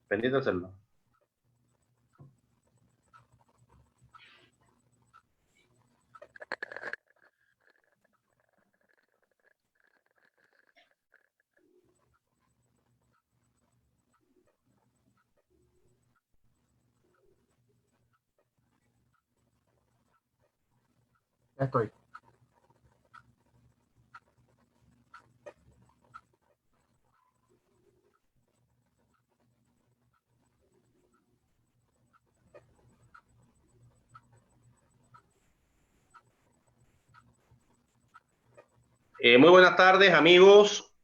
Pendiente el celular. Ya estoy. Muy buenas tardes, amigos.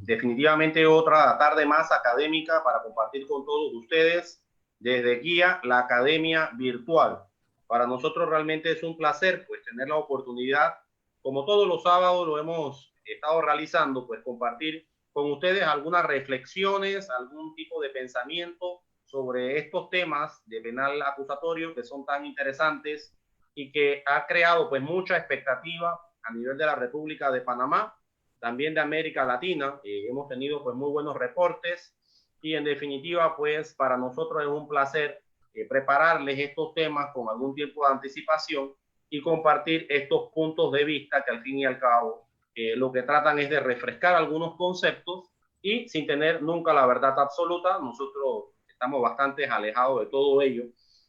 Definitivamente otra tarde más académica para compartir con todos ustedes desde Guía, la Academia Virtual. Para nosotros realmente es un placer pues tener la oportunidad, como todos los sábados lo hemos estado realizando, pues compartir con ustedes algunas reflexiones, algún tipo de pensamiento sobre estos temas de penal acusatorio que son tan interesantes y que ha creado pues mucha expectativa a nivel de la República de Panamá, también de América Latina. Hemos tenido pues muy buenos reportes y en definitiva pues para nosotros es un placer prepararles estos temas con algún tiempo de anticipación y compartir estos puntos de vista que al fin y al cabo lo que tratan es de refrescar algunos conceptos y sin tener nunca la verdad absoluta. Nosotros estamos bastante alejados de todo ello.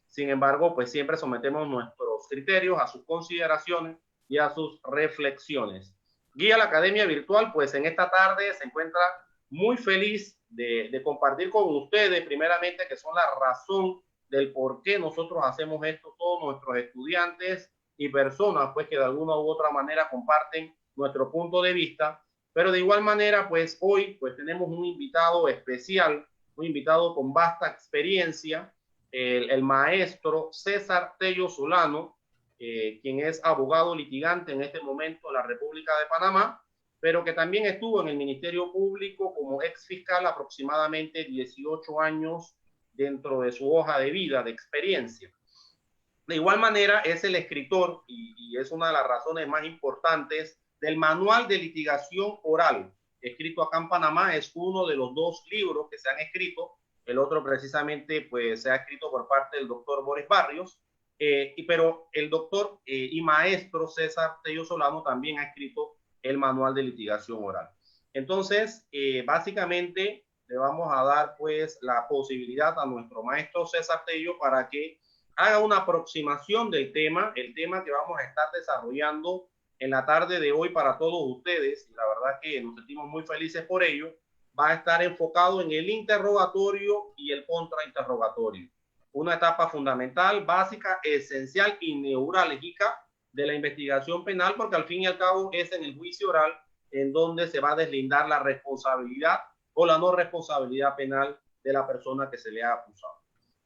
Sin embargo, pues siempre sometemos nuestros criterios a sus consideraciones y a sus reflexiones. Guía la Academia Virtual, pues en esta tarde se encuentra muy feliz de compartir con ustedes, primeramente, que son la razón del por qué nosotros hacemos esto, todos nuestros estudiantes y personas, pues que de alguna u otra manera comparten nuestro punto de vista, pero de igual manera, pues hoy pues tenemos un invitado especial, un invitado con vasta experiencia, el maestro César Tello Solano, quien es abogado litigante en este momento en la República de Panamá, pero que también estuvo en el Ministerio Público como ex fiscal aproximadamente 18 años dentro de su hoja de vida, de experiencia. De igual manera, es el escritor y es una de las razones más importantes del Manual de Litigación Oral, escrito acá en Panamá. Es uno de los dos libros que se han escrito. El otro precisamente pues se ha escrito por parte del doctor Boris Barrios, pero el doctor y maestro César Tello Solano también ha escrito el Manual de Litigación Oral. Entonces, básicamente le vamos a dar pues la posibilidad a nuestro maestro César Tello para que haga una aproximación del tema, el tema que vamos a estar desarrollando en la tarde de hoy para todos ustedes, y la verdad que nos sentimos muy felices por ello. Va a estar enfocado en el interrogatorio y el contrainterrogatorio, una etapa fundamental, básica, esencial y neurálgica de la investigación penal, porque al fin y al cabo es en el juicio oral en donde se va a deslindar la responsabilidad o la no responsabilidad penal de la persona que se le ha acusado.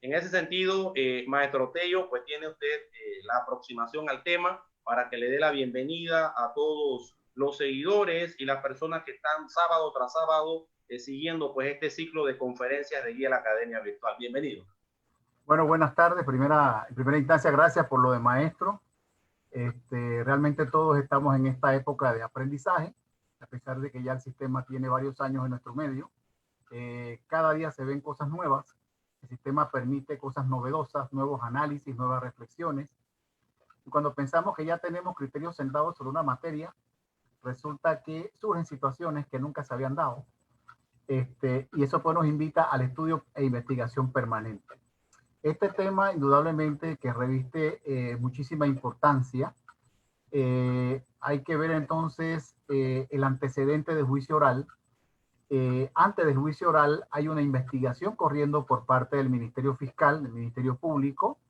En ese sentido, maestro Tello, pues tiene usted la aproximación al tema para que le dé la bienvenida a todos los seguidores y las personas que están sábado tras sábado siguiendo pues este ciclo de conferencias de Guía a la Academia Virtual. Bienvenido. Bueno, buenas tardes. En primera instancia, gracias por lo de maestro. Realmente todos estamos en esta época de aprendizaje, a pesar de que ya el sistema tiene varios años en nuestro medio. Cada día se ven cosas nuevas. El sistema permite cosas novedosas, nuevos análisis, nuevas reflexiones. Y cuando pensamos que ya tenemos criterios sentados sobre una materia, resulta que surgen situaciones que nunca se habían dado. Y eso pues nos invita al estudio e investigación permanente. Este tema, indudablemente, que reviste muchísima importancia. Hay que ver entonces el antecedente de juicio oral. Antes del juicio oral hay una investigación corriendo por parte del Ministerio Fiscal, del Ministerio Público,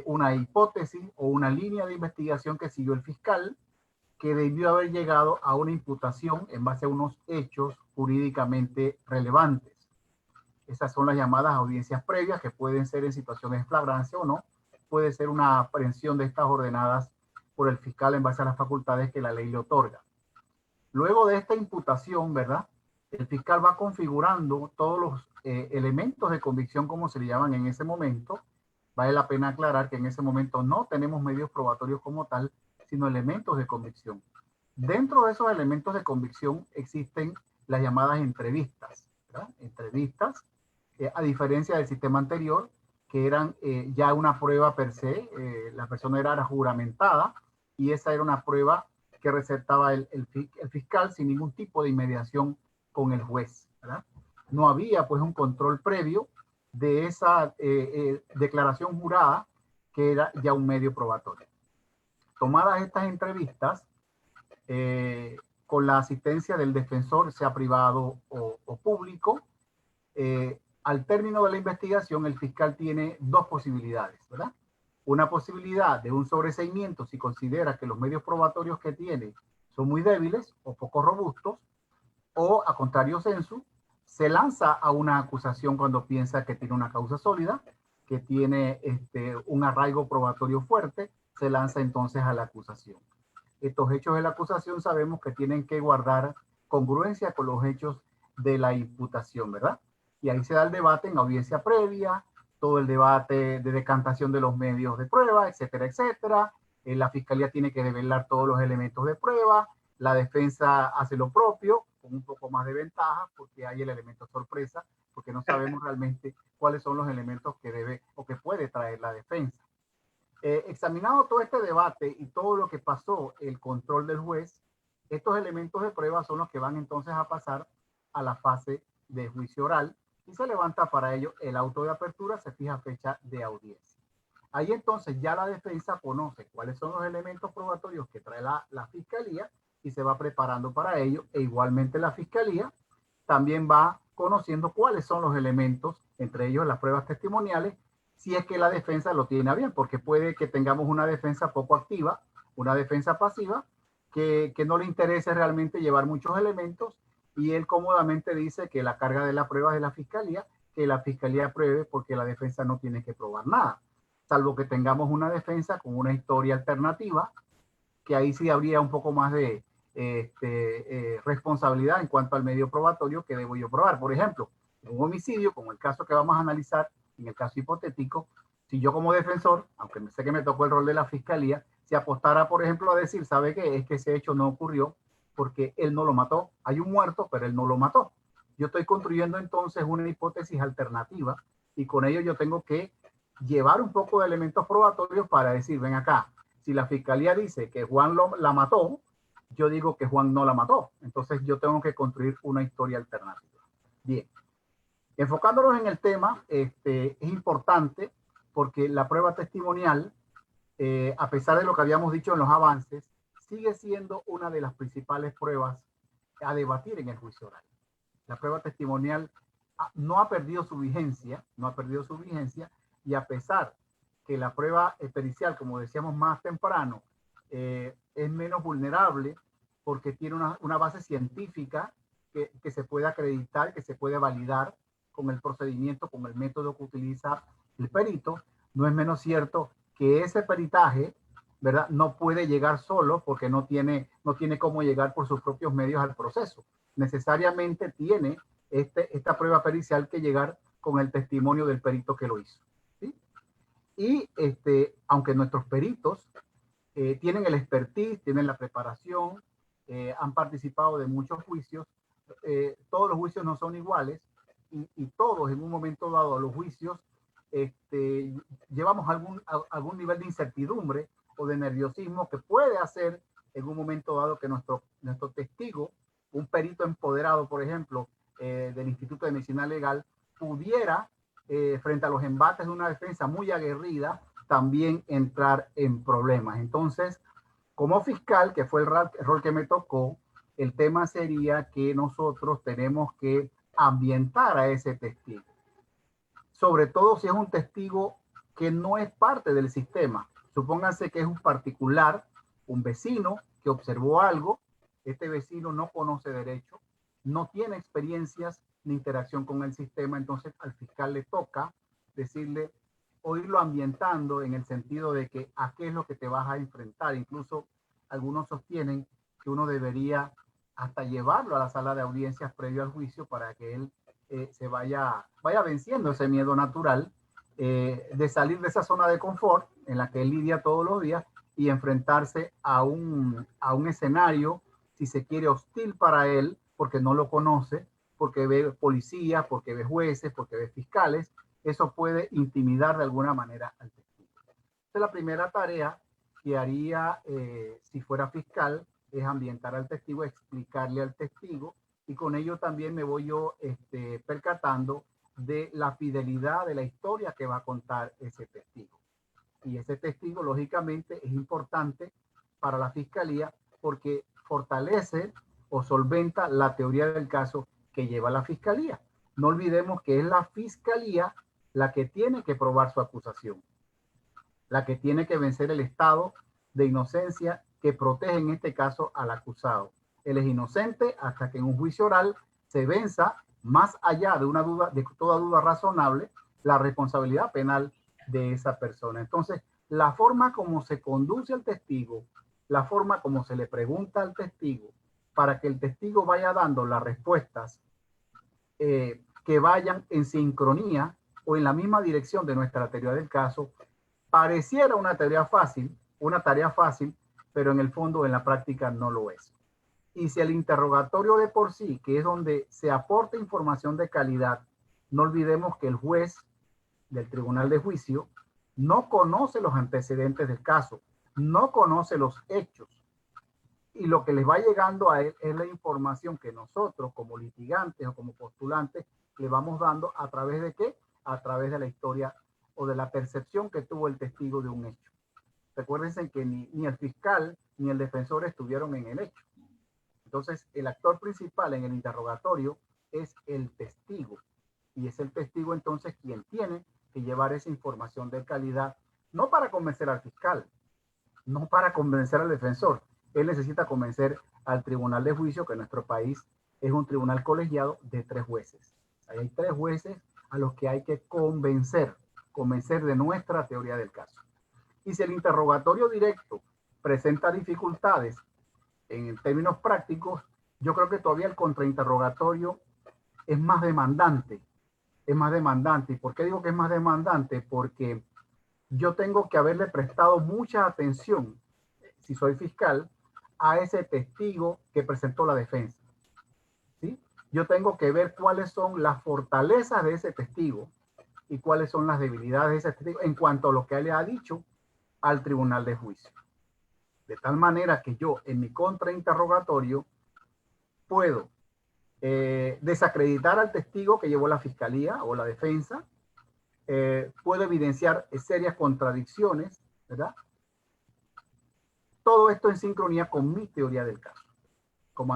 una hipótesis o una línea de investigación que siguió el fiscal, que debió haber llegado a una imputación en base a unos hechos jurídicamente relevantes. Esas son las llamadas audiencias previas, que pueden ser en situaciones de flagrancia o no. Puede ser una aprehensión de estas ordenadas por el fiscal en base a las facultades que la ley le otorga. Luego de esta imputación, ¿verdad?, el fiscal va configurando todos los elementos de convicción, como se le llaman en ese momento. Vale la pena aclarar que en ese momento no tenemos medios probatorios como tal, sino elementos de convicción. Dentro de esos elementos de convicción existen las llamadas entrevistas, ¿verdad? Entrevistas a diferencia del sistema anterior, que eran ya una prueba per se, la persona era juramentada y esa era una prueba que recetaba el fiscal sin ningún tipo de inmediación con el juez, ¿verdad? No había pues un control previo de esa declaración jurada que era ya un medio probatorio. Tomadas estas entrevistas, con la asistencia del defensor, sea privado o público, al término de la investigación, el fiscal tiene dos posibilidades, ¿verdad? Una posibilidad de un sobreseimiento si considera que los medios probatorios que tiene son muy débiles o poco robustos, o a contrario sensu, se lanza a una acusación cuando piensa que tiene una causa sólida, que tiene un arraigo probatorio fuerte, se lanza entonces a la acusación. Estos hechos de la acusación sabemos que tienen que guardar congruencia con los hechos de la imputación, ¿verdad? Y ahí se da el debate en audiencia previa, todo el debate de decantación de los medios de prueba, etcétera, etcétera. La fiscalía tiene que develar todos los elementos de prueba, la defensa hace lo propio, con un poco más de ventaja, porque hay el elemento sorpresa, porque no sabemos realmente cuáles son los elementos que debe o que puede traer la defensa. Examinado todo este debate y todo lo que pasó, el control del juez, estos elementos de prueba son los que van entonces a pasar a la fase de juicio oral y se levanta para ello el auto de apertura, se fija fecha de audiencia. Ahí entonces ya la defensa conoce cuáles son los elementos probatorios que trae la fiscalía y se va preparando para ello, e igualmente la fiscalía también va conociendo cuáles son los elementos, entre ellos las pruebas testimoniales, si es que la defensa lo tiene a bien, porque puede que tengamos una defensa poco activa, una defensa pasiva, que no le interese realmente llevar muchos elementos y él cómodamente dice que la carga de la prueba es de la fiscalía, que la fiscalía pruebe porque la defensa no tiene que probar nada, salvo que tengamos una defensa con una historia alternativa, que ahí sí habría un poco más de responsabilidad en cuanto al medio probatorio que debo yo probar. Por ejemplo, en un homicidio, como el caso que vamos a analizar, en el caso hipotético, si yo como defensor, aunque sé que me tocó el rol de la fiscalía, si apostara, por ejemplo, a decir, ¿sabe qué? Es que ese hecho no ocurrió porque él no lo mató. Hay un muerto, pero él no lo mató. Yo estoy construyendo entonces una hipótesis alternativa y con ello yo tengo que llevar un poco de elementos probatorios para decir, ven acá, si la fiscalía dice que Juan la mató, yo digo que Juan no la mató. Entonces yo tengo que construir una historia alternativa. Bien. Enfocándonos en el tema, es importante porque la prueba testimonial, a pesar de lo que habíamos dicho en los avances, sigue siendo una de las principales pruebas a debatir en el juicio oral. La prueba testimonial no ha perdido su vigencia, y a pesar que la prueba pericial, como decíamos más temprano, es menos vulnerable porque tiene una base científica que se puede acreditar, que se puede validar con el procedimiento, con el método que utiliza el perito, no es menos cierto que ese peritaje, ¿verdad?, no puede llegar solo porque no tiene cómo llegar por sus propios medios al proceso. Necesariamente tiene esta prueba pericial que llegar con el testimonio del perito que lo hizo. ¿Sí? Y aunque nuestros peritos tienen el expertise, tienen la preparación, han participado de muchos juicios, todos los juicios no son iguales y todos en un momento dado a los juicios llevamos algún nivel de incertidumbre o de nerviosismo que puede hacer en un momento dado que nuestro testigo, un perito empoderado, por ejemplo, del Instituto de Medicina Legal, pudiera, frente a los embates de una defensa muy aguerrida, también entrar en problemas. Entonces, como fiscal, que fue el rol que me tocó, el tema sería que nosotros tenemos que ambientar a ese testigo. Sobre todo si es un testigo que no es parte del sistema. Supónganse que es un particular, un vecino que observó algo. Este vecino no conoce derecho, no tiene experiencias ni interacción con el sistema, entonces al fiscal le toca decirle o irlo ambientando en el sentido de que a qué es lo que te vas a enfrentar. Incluso algunos sostienen que uno debería hasta llevarlo a la sala de audiencias previo al juicio para que él se vaya venciendo ese miedo natural de salir de esa zona de confort en la que él lidia todos los días y enfrentarse a un escenario, si se quiere, hostil para él, porque no lo conoce, porque ve policías, porque ve jueces, porque ve fiscales. Eso puede intimidar de alguna manera al testigo. Entonces, la primera tarea que haría si fuera fiscal es ambientar al testigo, explicarle al testigo, y con ello también me voy yo percatando de la fidelidad de la historia que va a contar ese testigo. Y ese testigo, lógicamente, es importante para la fiscalía porque fortalece o solventa la teoría del caso que lleva la fiscalía. No olvidemos que es la fiscalía la que tiene que probar su acusación, la que tiene que vencer el estado de inocencia que protege en este caso al acusado. Él es inocente hasta que en un juicio oral se venza, más allá de una duda, de toda duda razonable, la responsabilidad penal de esa persona. Entonces, la forma como se conduce al testigo, la forma como se le pregunta al testigo, para que el testigo vaya dando las respuestas que vayan en sincronía o en la misma dirección de nuestra teoría del caso, pareciera una tarea fácil, pero en el fondo, en la práctica, no lo es. Y si el interrogatorio de por sí, que es donde se aporta información de calidad, no olvidemos que el juez del tribunal de juicio no conoce los antecedentes del caso, no conoce los hechos, y lo que les va llegando a él es la información que nosotros como litigantes o como postulantes le vamos dando a través de qué, a través de la historia o de la percepción que tuvo el testigo de un hecho. Recuérdense que ni el fiscal ni el defensor estuvieron en el hecho. Entonces, el actor principal en el interrogatorio es el testigo. Y es el testigo entonces quien tiene que llevar esa información de calidad, no para convencer al fiscal, no para convencer al defensor. Él necesita convencer al tribunal de juicio, que en nuestro país es un tribunal colegiado de 3 jueces. Ahí hay 3 jueces a los que hay que convencer de nuestra teoría del caso. Y si el interrogatorio directo presenta dificultades en términos prácticos, yo creo que todavía el contrainterrogatorio es más demandante. Es más demandante. ¿Y por qué digo que es más demandante? Porque yo tengo que haberle prestado mucha atención, si soy fiscal, a ese testigo que presentó la defensa. ¿Sí? Yo tengo que ver cuáles son las fortalezas de ese testigo y cuáles son las debilidades de ese testigo en cuanto a lo que él le ha dicho al tribunal de juicio. De tal manera que yo en mi contrainterrogatorio puedo desacreditar al testigo que llevó la fiscalía o la defensa, puedo evidenciar serias contradicciones, ¿verdad? Todo esto en sincronía con mi teoría del caso. Como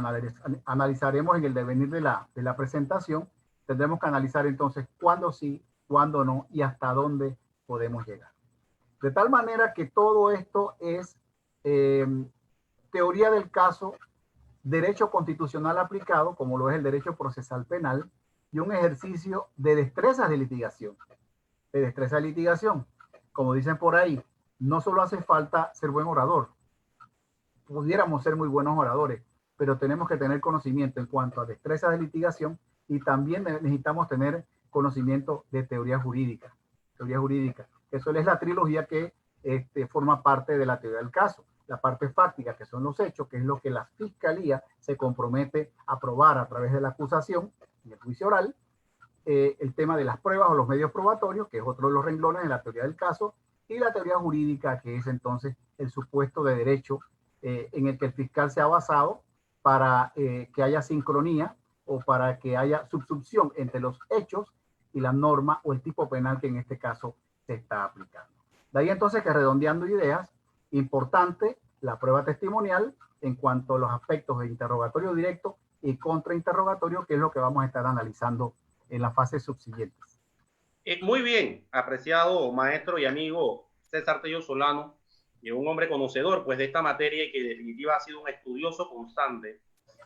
analizaremos en el devenir de la presentación, tendremos que analizar entonces cuándo sí, cuándo no y hasta dónde podemos llegar. De tal manera que todo esto es teoría del caso, derecho constitucional aplicado, como lo es el derecho procesal penal, y un ejercicio de destrezas de litigación. De destreza de litigación. Como dicen por ahí, no solo hace falta ser buen orador, pudiéramos ser muy buenos oradores, pero tenemos que tener conocimiento en cuanto a destreza de litigación y también necesitamos tener conocimiento de teoría jurídica. Teoría jurídica. Eso es la trilogía que forma parte de la teoría del caso. La parte fáctica, que son los hechos, que es lo que la fiscalía se compromete a probar a través de la acusación en el juicio oral. El tema de las pruebas o los medios probatorios, que es otro de los renglones de la teoría del caso, y la teoría jurídica, que es entonces el supuesto de derecho en el que el fiscal se ha basado para que haya sincronía o para que haya subsunción entre los hechos y la norma o el tipo penal que en este caso se está aplicando. De ahí entonces que, redondeando ideas, importante la prueba testimonial en cuanto a los aspectos de interrogatorio directo y contrainterrogatorio, que es lo que vamos a estar analizando en las fases subsiguientes. Muy bien, apreciado maestro y amigo César Tello Solano, y un hombre conocedor pues de esta materia y que en definitiva ha sido un estudioso constante.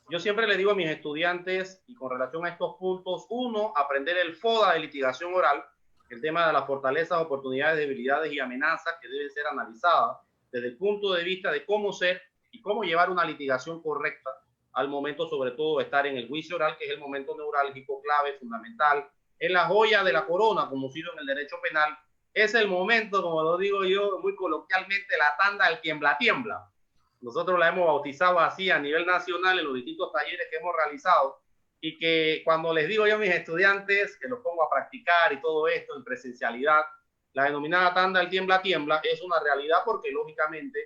Yo siempre le digo a mis estudiantes, y con relación a estos puntos, uno, aprender el FODA de litigación oral, el tema de las fortalezas, oportunidades, debilidades y amenazas que deben ser analizadas desde el punto de vista de cómo ser y cómo llevar una litigación correcta al momento, sobre todo, de estar en el juicio oral, que es el momento neurálgico, clave, fundamental, es la joya de la corona, conocido en el derecho penal. Es el momento, como lo digo yo muy coloquialmente, la tanda del tiembla tiembla. Nosotros la hemos bautizado así a nivel nacional en los distintos talleres que hemos realizado. y que cuando les digo yo a mis estudiantes que los pongo a practicar y todo esto en presencialidad, la denominada tanda del tiembla tiembla es una realidad porque lógicamente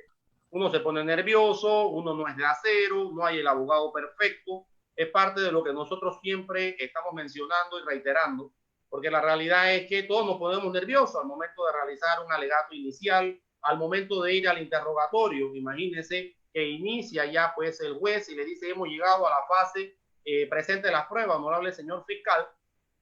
uno se pone nervioso, uno no es de acero, no hay el abogado perfecto, es parte de lo que nosotros siempre estamos mencionando y reiterando, porque la realidad es que todos nos ponemos nerviosos al momento de realizar un alegato inicial, al momento de ir al interrogatorio. Imagínense que inicia ya pues el juez y le dice hemos llegado a la fase presente las pruebas, honorable señor fiscal,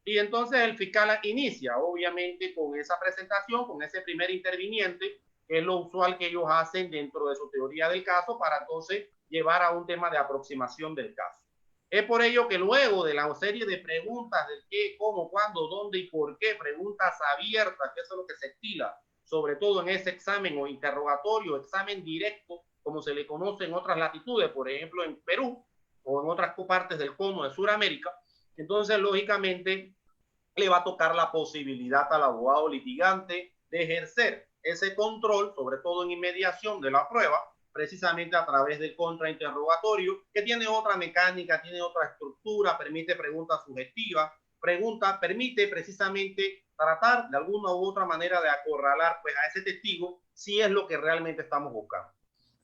y entonces el fiscal inicia obviamente con esa presentación, con ese primer interviniente, que es lo usual que ellos hacen dentro de su teoría del caso para entonces llevar a un tema de aproximación del caso. Es por ello que luego de la serie de preguntas del qué, cómo, cuándo, dónde y por qué, preguntas abiertas, que eso es lo que se estila, sobre todo en ese examen o interrogatorio, examen directo, como se le conoce en otras latitudes, por ejemplo en Perú o en otras partes del cono de Sudamérica, entonces lógicamente le va a tocar la posibilidad al abogado litigante de ejercer ese control, sobre todo en inmediación de la prueba, precisamente a través del contrainterrogatorio, que tiene otra mecánica, tiene otra estructura, permite preguntas sugestivas, permite precisamente tratar de alguna u otra manera de acorralar pues, a ese testigo si es lo que realmente estamos buscando.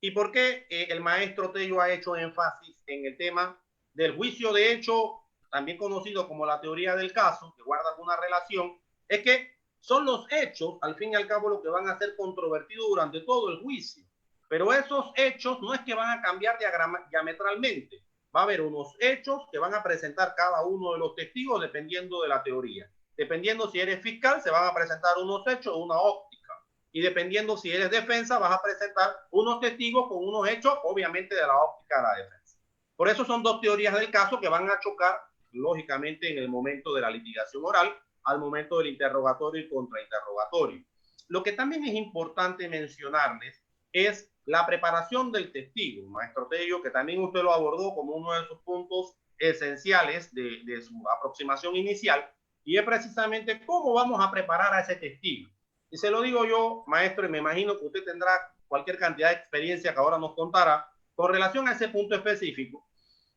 ¿Y por qué el maestro Tello ha hecho énfasis en el tema del juicio de hecho, también conocido como la teoría del caso, que guarda alguna relación? Es que son los hechos, al fin y al cabo, lo que van a ser controvertidos durante todo el juicio. Pero esos hechos no es que van a cambiar diametralmente. Va a haber unos hechos que van a presentar cada uno de los testigos dependiendo de la teoría. Dependiendo si eres fiscal, se van a presentar unos hechos o una óptica. Y dependiendo si eres defensa, vas a presentar unos testigos con unos hechos, obviamente, de la óptica de la defensa. Por eso son dos teorías del caso que van a chocar, lógicamente, en el momento de la litigación oral, al momento del interrogatorio y contrainterrogatorio. Lo que también es importante mencionarles es la preparación del testigo, maestro Tello, que también usted lo abordó como uno de sus puntos esenciales de su aproximación inicial, y es precisamente cómo vamos a preparar a ese testigo. Y se lo digo yo, maestro, y me imagino que usted tendrá cualquier cantidad de experiencia que ahora nos contará con relación a ese punto específico,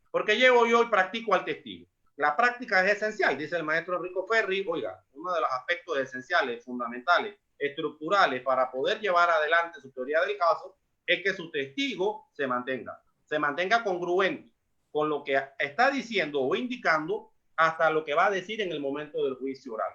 porque llego yo y practico al testigo. La práctica es esencial, dice el maestro Enrico Ferri. Oiga, uno de los aspectos esenciales, fundamentales, estructurales para poder llevar adelante su teoría del caso es que su testigo se mantenga congruente con lo que está diciendo o indicando hasta lo que va a decir en el momento del juicio oral.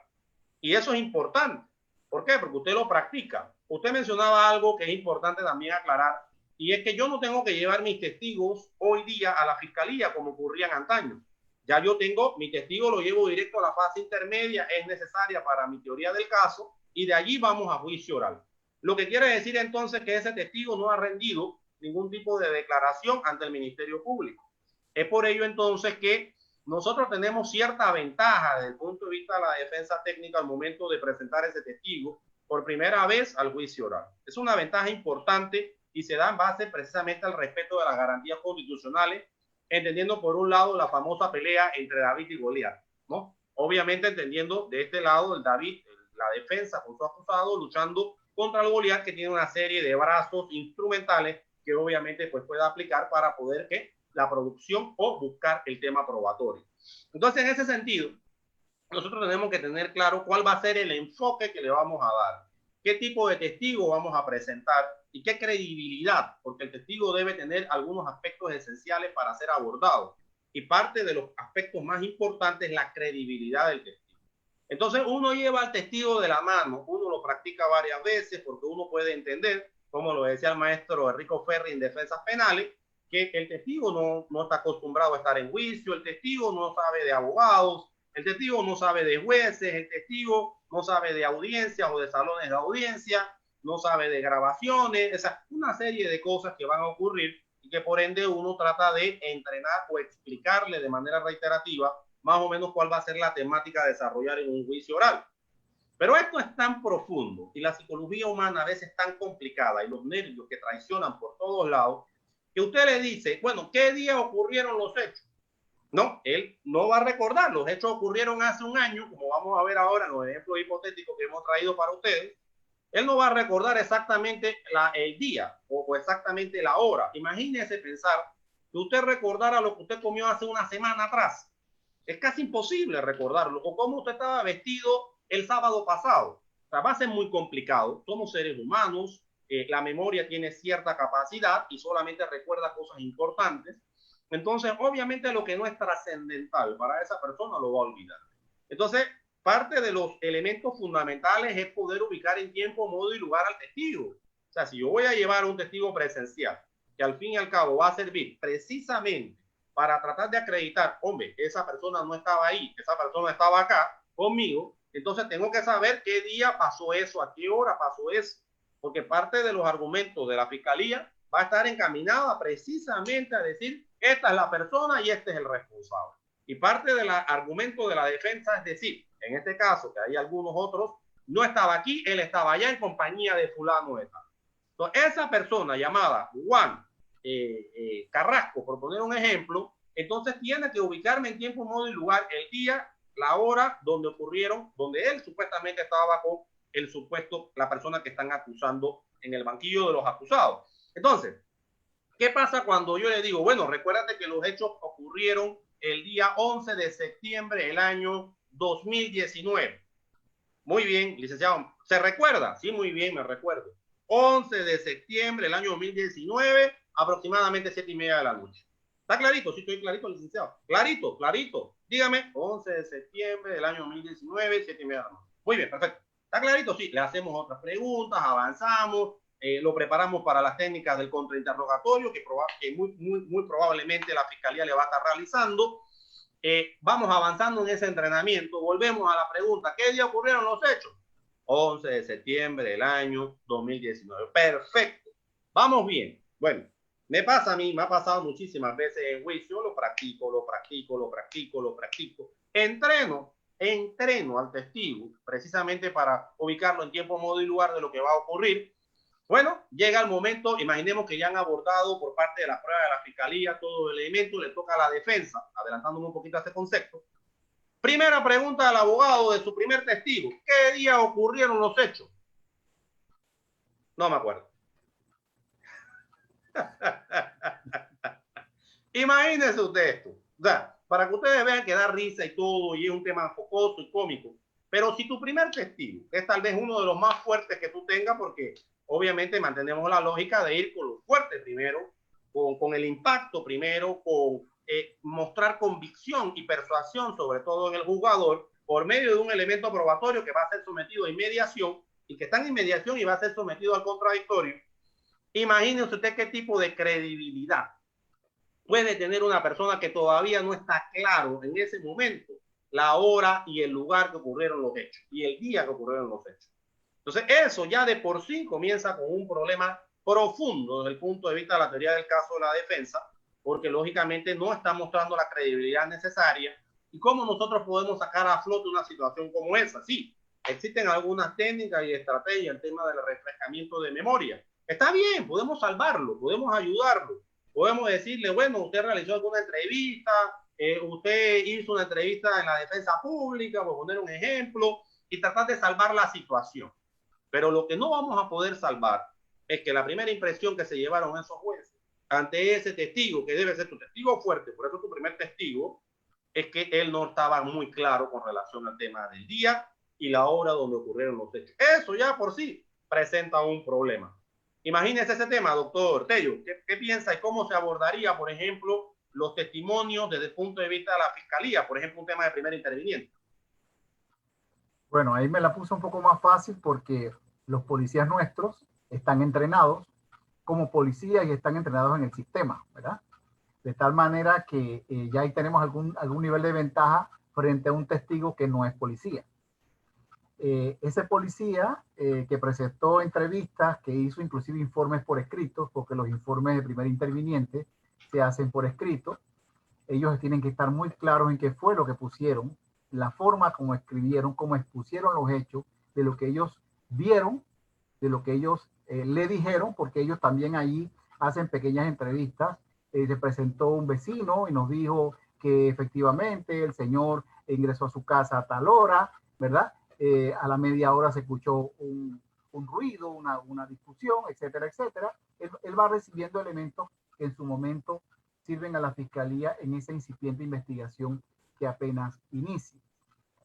Y eso es importante. ¿Por qué? Porque usted lo practica. Usted mencionaba algo que es importante también aclarar, y es que yo no tengo que llevar mis testigos hoy día a la fiscalía como ocurría en antaño. Ya yo tengo, mi testigo lo llevo directo a la fase intermedia, es necesaria para mi teoría del caso, y de allí vamos a juicio oral. Lo que quiere decir entonces que ese testigo no ha rendido ningún tipo de declaración ante el Ministerio Público. Es por ello entonces que nosotros tenemos cierta ventaja desde el punto de vista de la defensa técnica al momento de presentar ese testigo por primera vez al juicio oral. Es una ventaja importante y se da en base precisamente al respeto de las garantías constitucionales, entendiendo por un lado la famosa pelea entre David y Goliat, ¿no? Obviamente entendiendo de este lado el David, la defensa con su acusado, luchando contra el Goliat, que tiene una serie de brazos instrumentales que obviamente pues puede aplicar para poder que la producción o buscar el tema probatorio. Entonces, en ese sentido, nosotros tenemos que tener claro cuál va a ser el enfoque que le vamos a dar, qué tipo de testigo vamos a presentar y qué credibilidad, porque el testigo debe tener algunos aspectos esenciales para ser abordado. Y parte de los aspectos más importantes es la credibilidad del testigo. Entonces uno lleva al testigo de la mano, uno lo practica varias veces porque uno puede entender, como lo decía el maestro Enrico Ferri en defensas penales, que el testigo no está acostumbrado a estar en juicio, el testigo no sabe de abogados, el testigo no sabe de jueces, el testigo no sabe de audiencias o de salones de audiencia, no sabe de grabaciones, esa, una serie de cosas que van a ocurrir y que por ende uno trata de entrenar o explicarle de manera reiterativa más o menos cuál va a ser la temática a desarrollar en un juicio oral. Pero esto es tan profundo y la psicología humana a veces es tan complicada y los nervios que traicionan por todos lados, que usted le dice, bueno, ¿qué día ocurrieron los hechos? No, él no va a recordar. Los hechos ocurrieron hace un año, como vamos a ver ahora en los ejemplos hipotéticos que hemos traído para ustedes. Él no va a recordar exactamente el día o exactamente la hora. Imagínese pensar que usted recordara lo que usted comió hace una semana atrás. Es casi imposible recordarlo. O cómo usted estaba vestido el sábado pasado. O sea, va a ser muy complicado. Somos seres humanos, la memoria tiene cierta capacidad y solamente recuerda cosas importantes. Entonces, obviamente lo que no es trascendental para esa persona lo va a olvidar. Entonces, parte de los elementos fundamentales es poder ubicar en tiempo, modo y lugar al testigo. O sea, si yo voy a llevar a un testigo presencial, que al fin y al cabo va a servir precisamente para tratar de acreditar, hombre, esa persona no estaba ahí, esa persona estaba acá conmigo, entonces tengo que saber qué día pasó eso, a qué hora pasó eso, porque parte de los argumentos de la fiscalía va a estar encaminada precisamente a decir, esta es la persona y este es el responsable. Y parte del argumento de la defensa es decir, en este caso, que hay algunos otros, no estaba aquí, él estaba allá en compañía de fulano de tal. Entonces, esa persona llamada Juan Carrasco, por poner un ejemplo, entonces tiene que ubicarme en tiempo, modo y lugar, el día, la hora donde ocurrieron, donde él supuestamente estaba bajo el supuesto, la persona que están acusando en el banquillo de los acusados. Entonces, ¿qué pasa cuando yo le digo, bueno, recuérdate que los hechos ocurrieron el día 11 de septiembre del año 2019? Muy bien, licenciado. ¿Se recuerda? Sí, muy bien, me recuerdo. 11 de septiembre del año 2019, aproximadamente 7:30 de la noche. ¿Está clarito? Sí, estoy clarito, licenciado. Clarito, clarito. Dígame, 11 de septiembre del año 2019, 7:30 de la noche. Muy bien, perfecto. ¿Está clarito? Sí, le hacemos otras preguntas, avanzamos, lo preparamos para las técnicas del contrainterrogatorio, que muy probablemente la fiscalía le va a estar realizando. Vamos avanzando en ese entrenamiento. Volvemos a la pregunta, ¿qué día ocurrieron los hechos? 11 de septiembre del año 2019. Perfecto. Vamos bien. Bueno, me pasa a mí, me ha pasado muchísimas veces en juicio, lo practico. Entreno al testigo precisamente para ubicarlo en tiempo, modo y lugar de lo que va a ocurrir. Bueno, llega el momento, imaginemos que ya han abordado por parte de la prueba de la fiscalía todo el elemento, le toca a la defensa, adelantándome un poquito a este concepto. Primera pregunta al abogado de su primer testigo, ¿qué día ocurrieron los hechos? No me acuerdo. Imagínense usted esto, o sea, para que ustedes vean que da risa y todo, y es un tema jocoso y cómico, pero si tu primer testigo es tal vez uno de los más fuertes que tú tengas, porque obviamente mantenemos la lógica de ir con los fuertes primero, con el impacto primero, con mostrar convicción y persuasión, sobre todo en el jugador, por medio de un elemento probatorio que va a ser sometido a inmediación y que está en inmediación y va a ser sometido al contradictorio. Imagínense usted qué tipo de credibilidad puede tener una persona que todavía no está claro en ese momento la hora y el lugar que ocurrieron los hechos y el día que ocurrieron los hechos. Entonces, eso ya de por sí comienza con un problema profundo desde el punto de vista de la teoría del caso de la defensa, porque lógicamente no está mostrando la credibilidad necesaria. ¿Y cómo nosotros podemos sacar a flote una situación como esa? Sí, existen algunas técnicas y estrategias, el tema del refrescamiento de memoria. Está bien, podemos salvarlo, podemos ayudarlo. Podemos decirle, bueno, usted realizó alguna entrevista, usted hizo una entrevista en la defensa pública, por poner un ejemplo, y tratar de salvar la situación. Pero lo que no vamos a poder salvar es que la primera impresión que se llevaron esos jueces ante ese testigo, que debe ser tu testigo fuerte, por eso tu primer testigo, es que él no estaba muy claro con relación al tema del día y la hora donde ocurrieron los hechos. Eso ya por sí presenta un problema. Imagínese ese tema, doctor Tello. ¿Qué piensa y cómo se abordaría, por ejemplo, los testimonios desde el punto de vista de la fiscalía? Por ejemplo, un tema de primer interviniente. Bueno, ahí me la puso un poco más fácil porque los policías nuestros están entrenados como policías y están entrenados en el sistema, ¿verdad? De tal manera que ya ahí tenemos algún nivel de ventaja frente a un testigo que no es policía. Ese policía que presentó entrevistas, que hizo inclusive informes por escrito, porque los informes de primer interviniente se hacen por escrito, ellos tienen que estar muy claros en qué fue lo que pusieron, la forma como escribieron, cómo expusieron los hechos, de lo que ellos vieron, de lo que ellos le dijeron, porque ellos también ahí hacen pequeñas entrevistas. Se presentó un vecino y nos dijo que efectivamente el señor ingresó a su casa a tal hora, ¿verdad? A la media hora se escuchó un ruido, una discusión, etcétera, etcétera. Él va recibiendo elementos que en su momento sirven a la fiscalía en esa incipiente investigación que apenas inicie.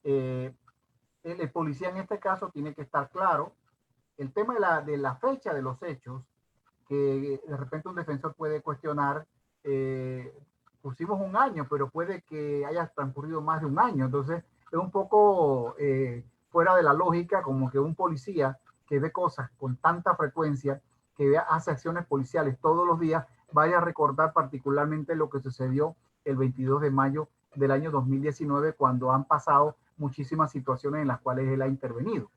El policía en este caso tiene que estar claro. El tema de la fecha de los hechos, que de repente un defensor puede cuestionar, pusimos un año, pero puede que haya transcurrido más de un año. Entonces, es un poco fuera de la lógica, como que un policía que ve cosas con tanta frecuencia, que hace acciones policiales todos los días, vaya a recordar particularmente lo que sucedió el 22 de mayo del año 2019, cuando han pasado muchísimas situaciones en las cuales él ha intervenido.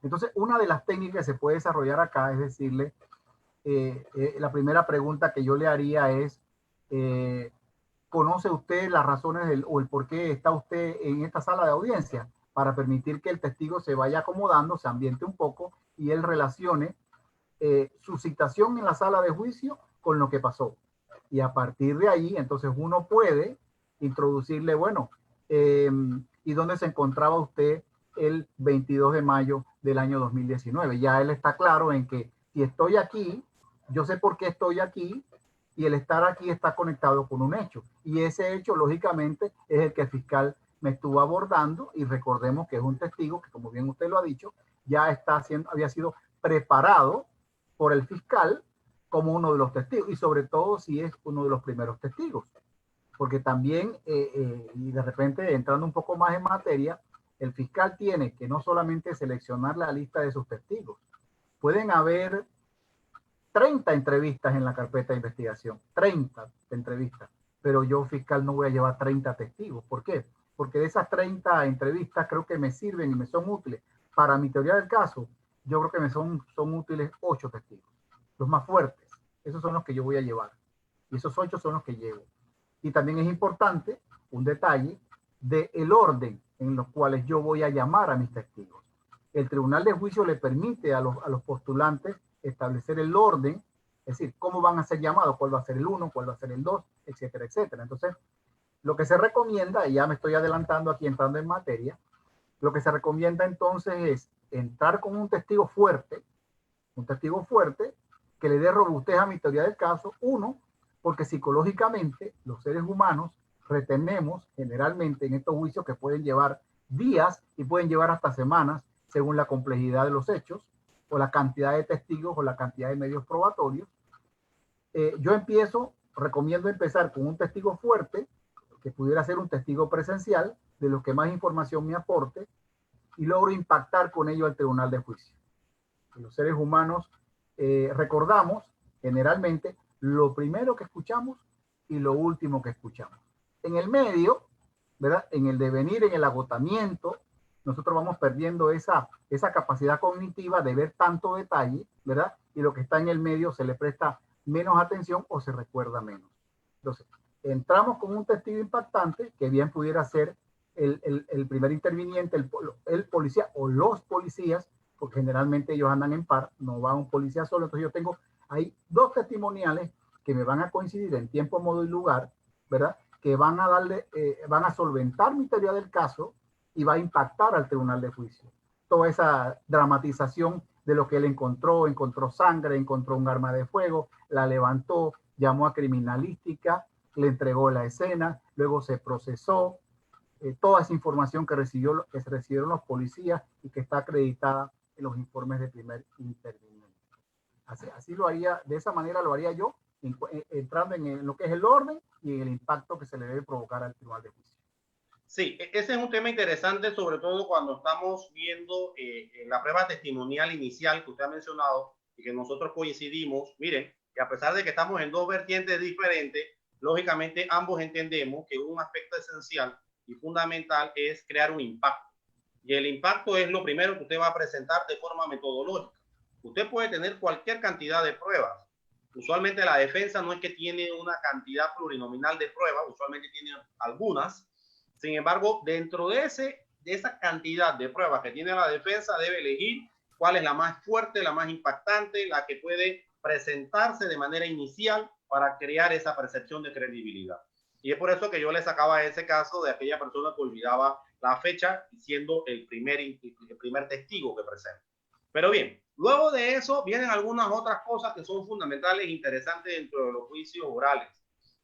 Entonces, una de las técnicas que se puede desarrollar acá es decirle, la primera pregunta que yo le haría es, ¿conoce usted las razones o el por qué está usted en esta sala de audiencia? Para permitir que el testigo se vaya acomodando, se ambiente un poco y él relacione su citación en la sala de juicio con lo que pasó. Y a partir de ahí, entonces uno puede introducirle, bueno, ¿y dónde se encontraba usted el 22 de mayo del año 2019? Ya él está claro en que si estoy aquí, yo sé por qué estoy aquí, y el estar aquí está conectado con un hecho. Y ese hecho, lógicamente, es el que el fiscal me estuvo abordando, y recordemos que es un testigo que, como bien usted lo ha dicho, ya había sido preparado por el fiscal como uno de los testigos, y sobre todo si es uno de los primeros testigos. Porque también, y de repente entrando un poco más en materia, el fiscal tiene que no solamente seleccionar la lista de sus testigos, pueden haber 30 entrevistas en la carpeta de investigación, 30 entrevistas, pero yo, fiscal, no voy a llevar 30 testigos. ¿Por qué? Porque de esas 30 entrevistas creo que me sirven y me son útiles para mi teoría del caso. Yo creo que me son útiles 8 testigos, los más fuertes. Esos son los que yo voy a llevar, y esos 8 son los que llevo. Y también es importante un detalle del orden en los cuales yo voy a llamar a mis testigos. El tribunal de juicio le permite a los postulantes establecer el orden, es decir, cómo van a ser llamados, cuál va a ser el 1, cuál va a ser el 2, etcétera, etcétera. Entonces, lo que se recomienda, y ya me estoy adelantando aquí entrando en materia, lo que se recomienda entonces es entrar con un testigo fuerte que le dé robustez a mi teoría del caso. Uno, porque psicológicamente los seres humanos retenemos generalmente en estos juicios que pueden llevar días y pueden llevar hasta semanas según la complejidad de los hechos o la cantidad de testigos o la cantidad de medios probatorios. Yo recomiendo empezar con un testigo fuerte, que pudiera ser un testigo presencial, de los que más información me aporte, y logro impactar con ello al tribunal de juicio. Los seres humanos recordamos generalmente lo primero que escuchamos y lo último que escuchamos. En el medio, ¿verdad? En el devenir, en el agotamiento, nosotros vamos perdiendo esa capacidad cognitiva de ver tanto detalle, ¿verdad? Y lo que está en el medio se le presta menos atención o se recuerda menos. Entonces, entramos con un testigo impactante, que bien pudiera ser el primer interviniente, el policía o los policías, porque generalmente ellos andan en par, no va un policía solo. Entonces yo tengo ahí 2 testimoniales que me van a coincidir en tiempo, modo y lugar, ¿verdad? Que van a solventar mi teoría del caso y va a impactar al tribunal de juicio. Toda esa dramatización de lo que él encontró sangre, encontró un arma de fuego, la levantó, llamó a criminalística, le entregó la escena, luego se procesó, toda esa información que recibieron los policías y que está acreditada en los informes de primer interviniente. Así lo haría, de esa manera lo haría yo, entrando en lo que es el orden y en el impacto que se le debe provocar al tribunal de juicio. Sí, ese es un tema interesante, sobre todo cuando estamos viendo la prueba testimonial inicial que usted ha mencionado y que nosotros coincidimos. Miren, que a pesar de que estamos en 2 vertientes diferentes, lógicamente ambos entendemos que un aspecto esencial y fundamental es crear un impacto. Y el impacto es lo primero que usted va a presentar de forma metodológica. Usted puede tener cualquier cantidad de pruebas. Usualmente la defensa no es que tiene una cantidad plurinominal de pruebas, usualmente tiene algunas. Sin embargo, dentro de esa cantidad de pruebas que tiene la defensa, debe elegir cuál es la más fuerte, la más impactante, la que puede presentarse de manera inicial para crear esa percepción de credibilidad. Y es por eso que yo le sacaba ese caso de aquella persona que olvidaba la fecha, siendo el primer testigo que presenta. Pero bien, luego de eso vienen algunas otras cosas que son fundamentales e interesantes dentro de los juicios orales.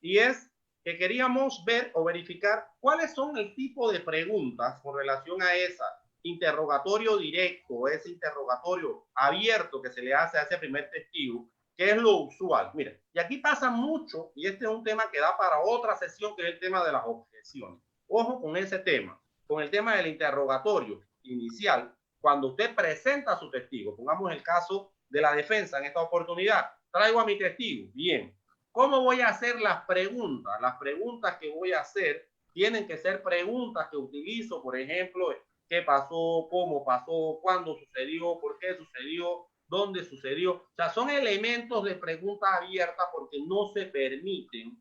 Y es que queríamos ver o verificar cuáles son el tipo de preguntas con relación a ese interrogatorio directo, ese interrogatorio abierto que se le hace a ese primer testigo, que es lo usual. Mira, y aquí pasa mucho, y este es un tema que da para otra sesión, que es el tema de las objeciones. Ojo con ese tema, con el tema del interrogatorio inicial, cuando usted presenta a su testigo. Pongamos el caso de la defensa en esta oportunidad. Traigo a mi testigo. Bien. ¿Cómo voy a hacer las preguntas? Las preguntas que voy a hacer tienen que ser preguntas que utilizo, por ejemplo, ¿qué pasó? ¿Cómo pasó? ¿Cuándo sucedió? ¿Por qué sucedió? ¿Dónde sucedió? O sea, son elementos de pregunta abierta porque no se permiten,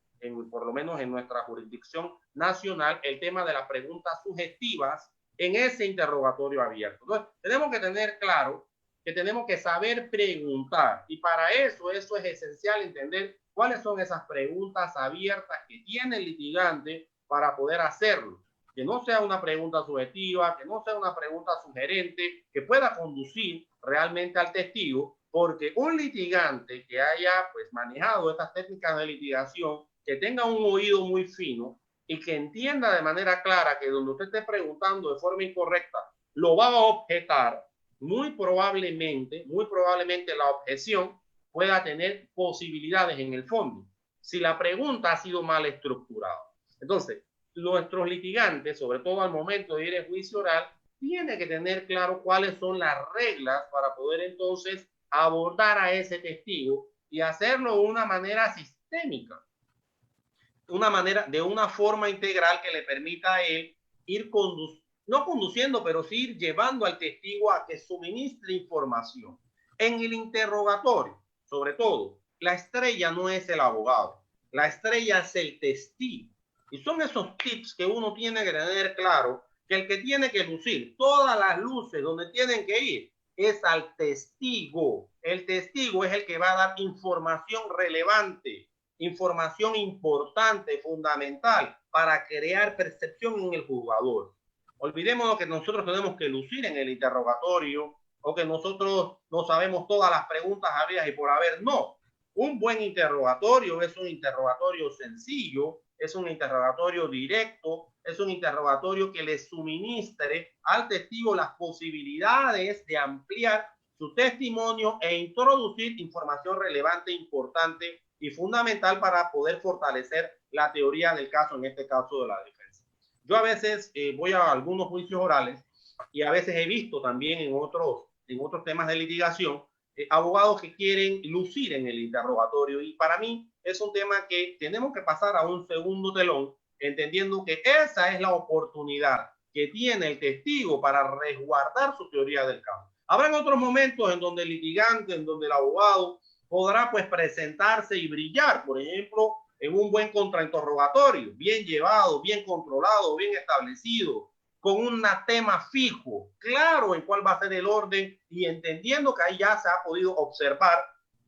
por lo menos en nuestra jurisdicción nacional, el tema de las preguntas sugestivas en ese interrogatorio abierto. Entonces, tenemos que tener claro que tenemos que saber preguntar, y para eso es esencial entender cuáles son esas preguntas abiertas que tiene el litigante para poder hacerlo. Que no sea una pregunta subjetiva, que no sea una pregunta sugerente, que pueda conducir realmente al testigo, porque un litigante que haya pues manejado estas técnicas de litigación, que tenga un oído muy fino y que entienda de manera clara que donde usted esté preguntando de forma incorrecta, lo va a objetar, muy probablemente la objeción pueda tener posibilidades en el fondo, si la pregunta ha sido mal estructurada. Entonces, nuestros litigantes, sobre todo al momento de ir en juicio oral, tienen que tener claro cuáles son las reglas para poder entonces abordar a ese testigo y hacerlo de una manera sistémica, de una forma integral que le permita a él ir no conduciendo, pero sí ir llevando al testigo a que suministre información. En el interrogatorio, sobre todo, la estrella no es el abogado, la estrella es el testigo. Y son esos tips que uno tiene que tener claro, que el que tiene que lucir todas las luces donde tienen que ir es al testigo. El testigo es el que va a dar información relevante, información importante, fundamental, para crear percepción en el jugador. Olvidemos que nosotros tenemos que lucir en el interrogatorio o que nosotros no sabemos todas las preguntas habidas y por haber. No, un buen interrogatorio es un interrogatorio sencillo, es un interrogatorio directo, es un interrogatorio que le suministre al testigo las posibilidades de ampliar su testimonio e introducir información relevante, importante y fundamental para poder fortalecer la teoría del caso, en este caso de la defensa. Yo a veces voy a algunos juicios orales y a veces he visto también en otros temas de litigación abogados que quieren lucir en el interrogatorio, y para mí es un tema que tenemos que pasar a un segundo telón, entendiendo que esa es la oportunidad que tiene el testigo para resguardar su teoría del caso. Habrán otros momentos en donde el litigante, en donde el abogado podrá pues presentarse y brillar, por ejemplo, en un buen contrainterrogatorio, bien llevado, bien controlado, bien establecido, con un tema fijo, claro en cuál va a ser el orden, y entendiendo que ahí ya se ha podido observar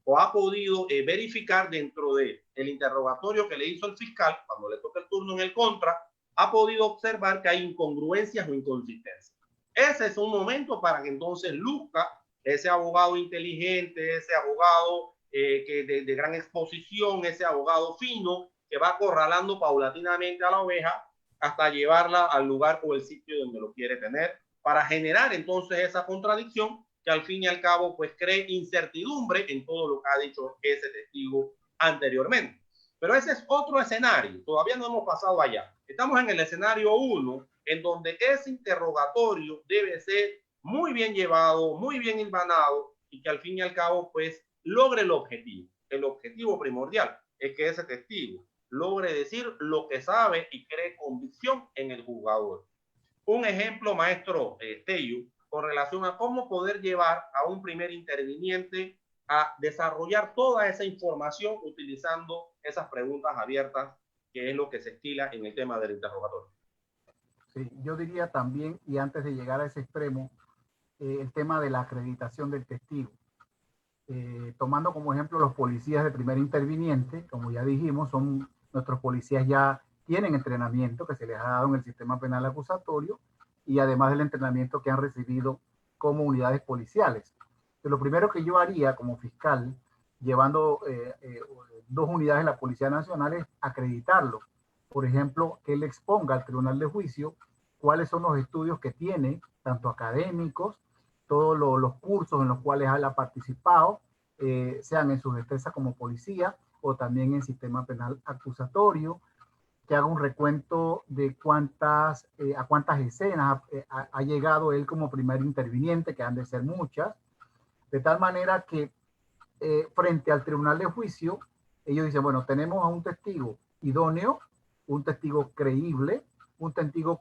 o ha podido verificar dentro del interrogatorio que le hizo el fiscal, cuando le toca el turno en el contra, ha podido observar que hay incongruencias o inconsistencias. Ese es un momento para que entonces luzca ese abogado inteligente, ese abogado que de gran exposición, ese abogado fino que va acorralando paulatinamente a la oveja hasta llevarla al lugar o el sitio donde lo quiere tener, para generar entonces esa contradicción que al fin y al cabo pues cree incertidumbre en todo lo que ha dicho ese testigo anteriormente. Pero ese es otro escenario, todavía no hemos pasado allá. Estamos en el escenario 1, en donde ese interrogatorio debe ser muy bien llevado, muy bien hilvanado, y que al fin y al cabo pues logre el objetivo. El objetivo primordial es que ese testigo logre decir lo que sabe y cree convicción en el jugador. Un ejemplo, maestro Tello, con relación a cómo poder llevar a un primer interviniente a desarrollar toda esa información utilizando esas preguntas abiertas, que es lo que se estila en el tema del interrogatorio. Sí, yo diría también, y antes de llegar a ese extremo, el tema de la acreditación del testigo. Tomando como ejemplo los policías de primer interviniente, como ya dijimos, nuestros policías ya tienen entrenamiento que se les ha dado en el sistema penal acusatorio, y además del entrenamiento que han recibido como unidades policiales. Entonces, lo primero que yo haría como fiscal, llevando 2 unidades de la Policía Nacional, es acreditarlo por ejemplo, que él exponga al tribunal de juicio cuáles son los estudios que tiene, tanto académicos, todos los cursos en los cuales él ha participado, sean en su destreza como policía o también en sistema penal acusatorio, que haga un recuento de a cuántas escenas ha llegado él como primer interviniente, que han de ser muchas, de tal manera que frente al tribunal de juicio, ellos dicen, bueno, tenemos a un testigo idóneo, un testigo creíble, un testigo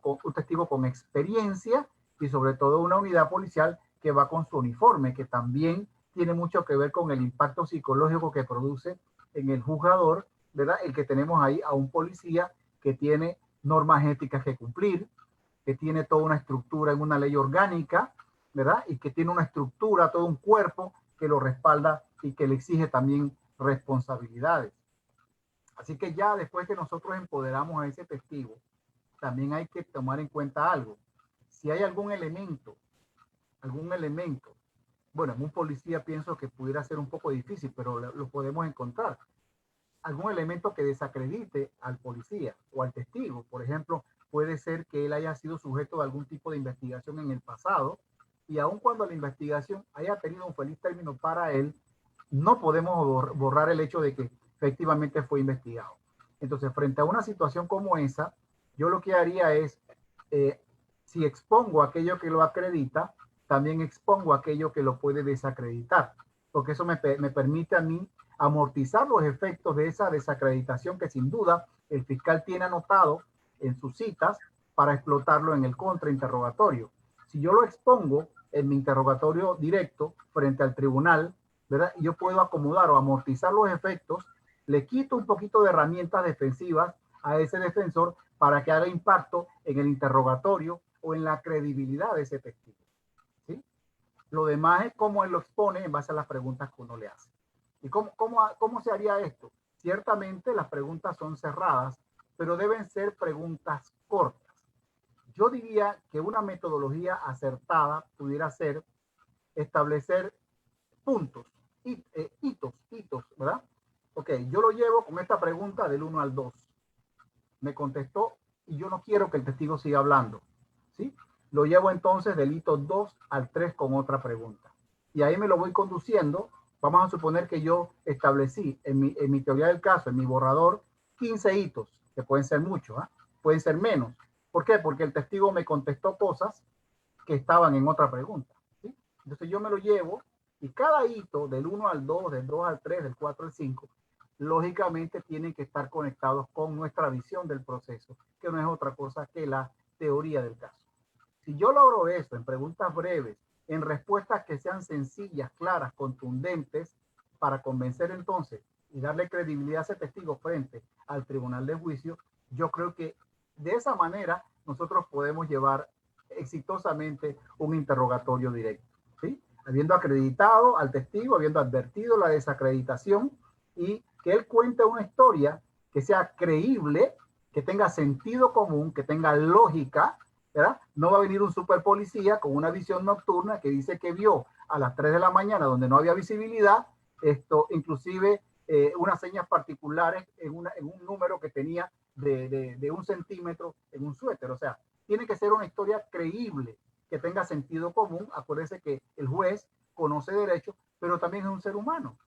con experiencia y sobre todo una unidad policial que va con su uniforme, que también tiene mucho que ver con el impacto psicológico que produce en el juzgador, ¿verdad? El que tenemos ahí a un policía que tiene normas éticas que cumplir, que tiene toda una estructura en una ley orgánica, ¿verdad? Y que tiene una estructura, todo un cuerpo que lo respalda y que le exige también responsabilidades. Así que ya después que nosotros empoderamos a ese testigo, también hay que tomar en cuenta algo. Si hay algún elemento, bueno, en un policía pienso que pudiera ser un poco difícil, pero lo podemos encontrar. Algún elemento que desacredite al policía o al testigo. Por ejemplo, puede ser que él haya sido sujeto de algún tipo de investigación en el pasado y aun cuando la investigación haya tenido un feliz término para él, no podemos borrar el hecho de que efectivamente fue investigado. Entonces, frente a una situación como esa, yo lo que haría es, si expongo aquello que lo acredita, también expongo aquello que lo puede desacreditar, porque eso me permite a mí amortizar los efectos de esa desacreditación que sin duda el fiscal tiene anotado en sus citas para explotarlo en el contrainterrogatorio. Si yo lo expongo en mi interrogatorio directo frente al tribunal, ¿verdad? Yo puedo acomodar o amortizar los efectos, le quito un poquito de herramientas defensivas a ese defensor para que haga impacto en el interrogatorio o en la credibilidad de ese testigo. ¿Sí? Lo demás es cómo él lo expone en base a las preguntas que uno le hace. ¿Y cómo se haría esto? Ciertamente las preguntas son cerradas, pero deben ser preguntas cortas. Yo diría que una metodología acertada pudiera ser establecer puntos, hitos, ¿verdad? Ok, yo lo llevo con esta pregunta del 1 al 2. Me contestó y yo no quiero que el testigo siga hablando, ¿sí? Lo llevo entonces del hito 2 al 3 con otra pregunta. Y ahí me lo voy conduciendo. Vamos a suponer que yo establecí en mi teoría del caso, en mi borrador, 15 hitos, que pueden ser muchos, ¿eh? Pueden ser menos. ¿Por qué? Porque el testigo me contestó cosas que estaban en otra pregunta, ¿sí? Entonces yo me lo llevo y cada hito del 1 al 2, del 2 al 3, del 4 al 5, lógicamente tienen que estar conectados con nuestra visión del proceso, que no es otra cosa que la teoría del caso. Si yo logro eso en preguntas breves, en respuestas que sean sencillas, claras, contundentes, para convencer entonces y darle credibilidad a ese testigo frente al tribunal de juicio, yo creo que de esa manera nosotros podemos llevar exitosamente un interrogatorio directo, ¿sí? Habiendo acreditado al testigo, habiendo advertido la desacreditación y que él cuente una historia que sea creíble, que tenga sentido común, que tenga lógica, ¿verdad? No va a venir un super policía con una visión nocturna que dice que vio a las 3 de la mañana donde no había visibilidad, inclusive unas señas particulares en un número que tenía de 1 centímetro en un suéter. O sea, tiene que ser una historia creíble, que tenga sentido común. Acuérdense que el juez conoce derecho, pero también es un ser humano.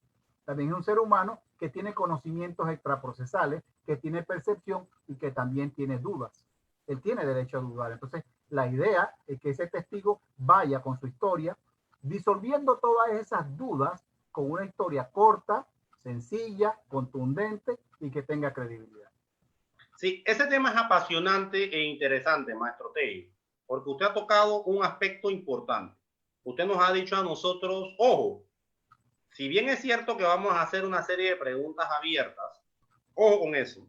También es un ser humano que tiene conocimientos extraprocesales, que tiene percepción y que también tiene dudas. Él tiene derecho a dudar. Entonces, la idea es que ese testigo vaya con su historia, disolviendo todas esas dudas con una historia corta, sencilla, contundente y que tenga credibilidad. Sí, ese tema es apasionante e interesante, maestro Tei, porque usted ha tocado un aspecto importante. Usted nos ha dicho a nosotros, ojo, si bien es cierto que vamos a hacer una serie de preguntas abiertas, ojo con eso,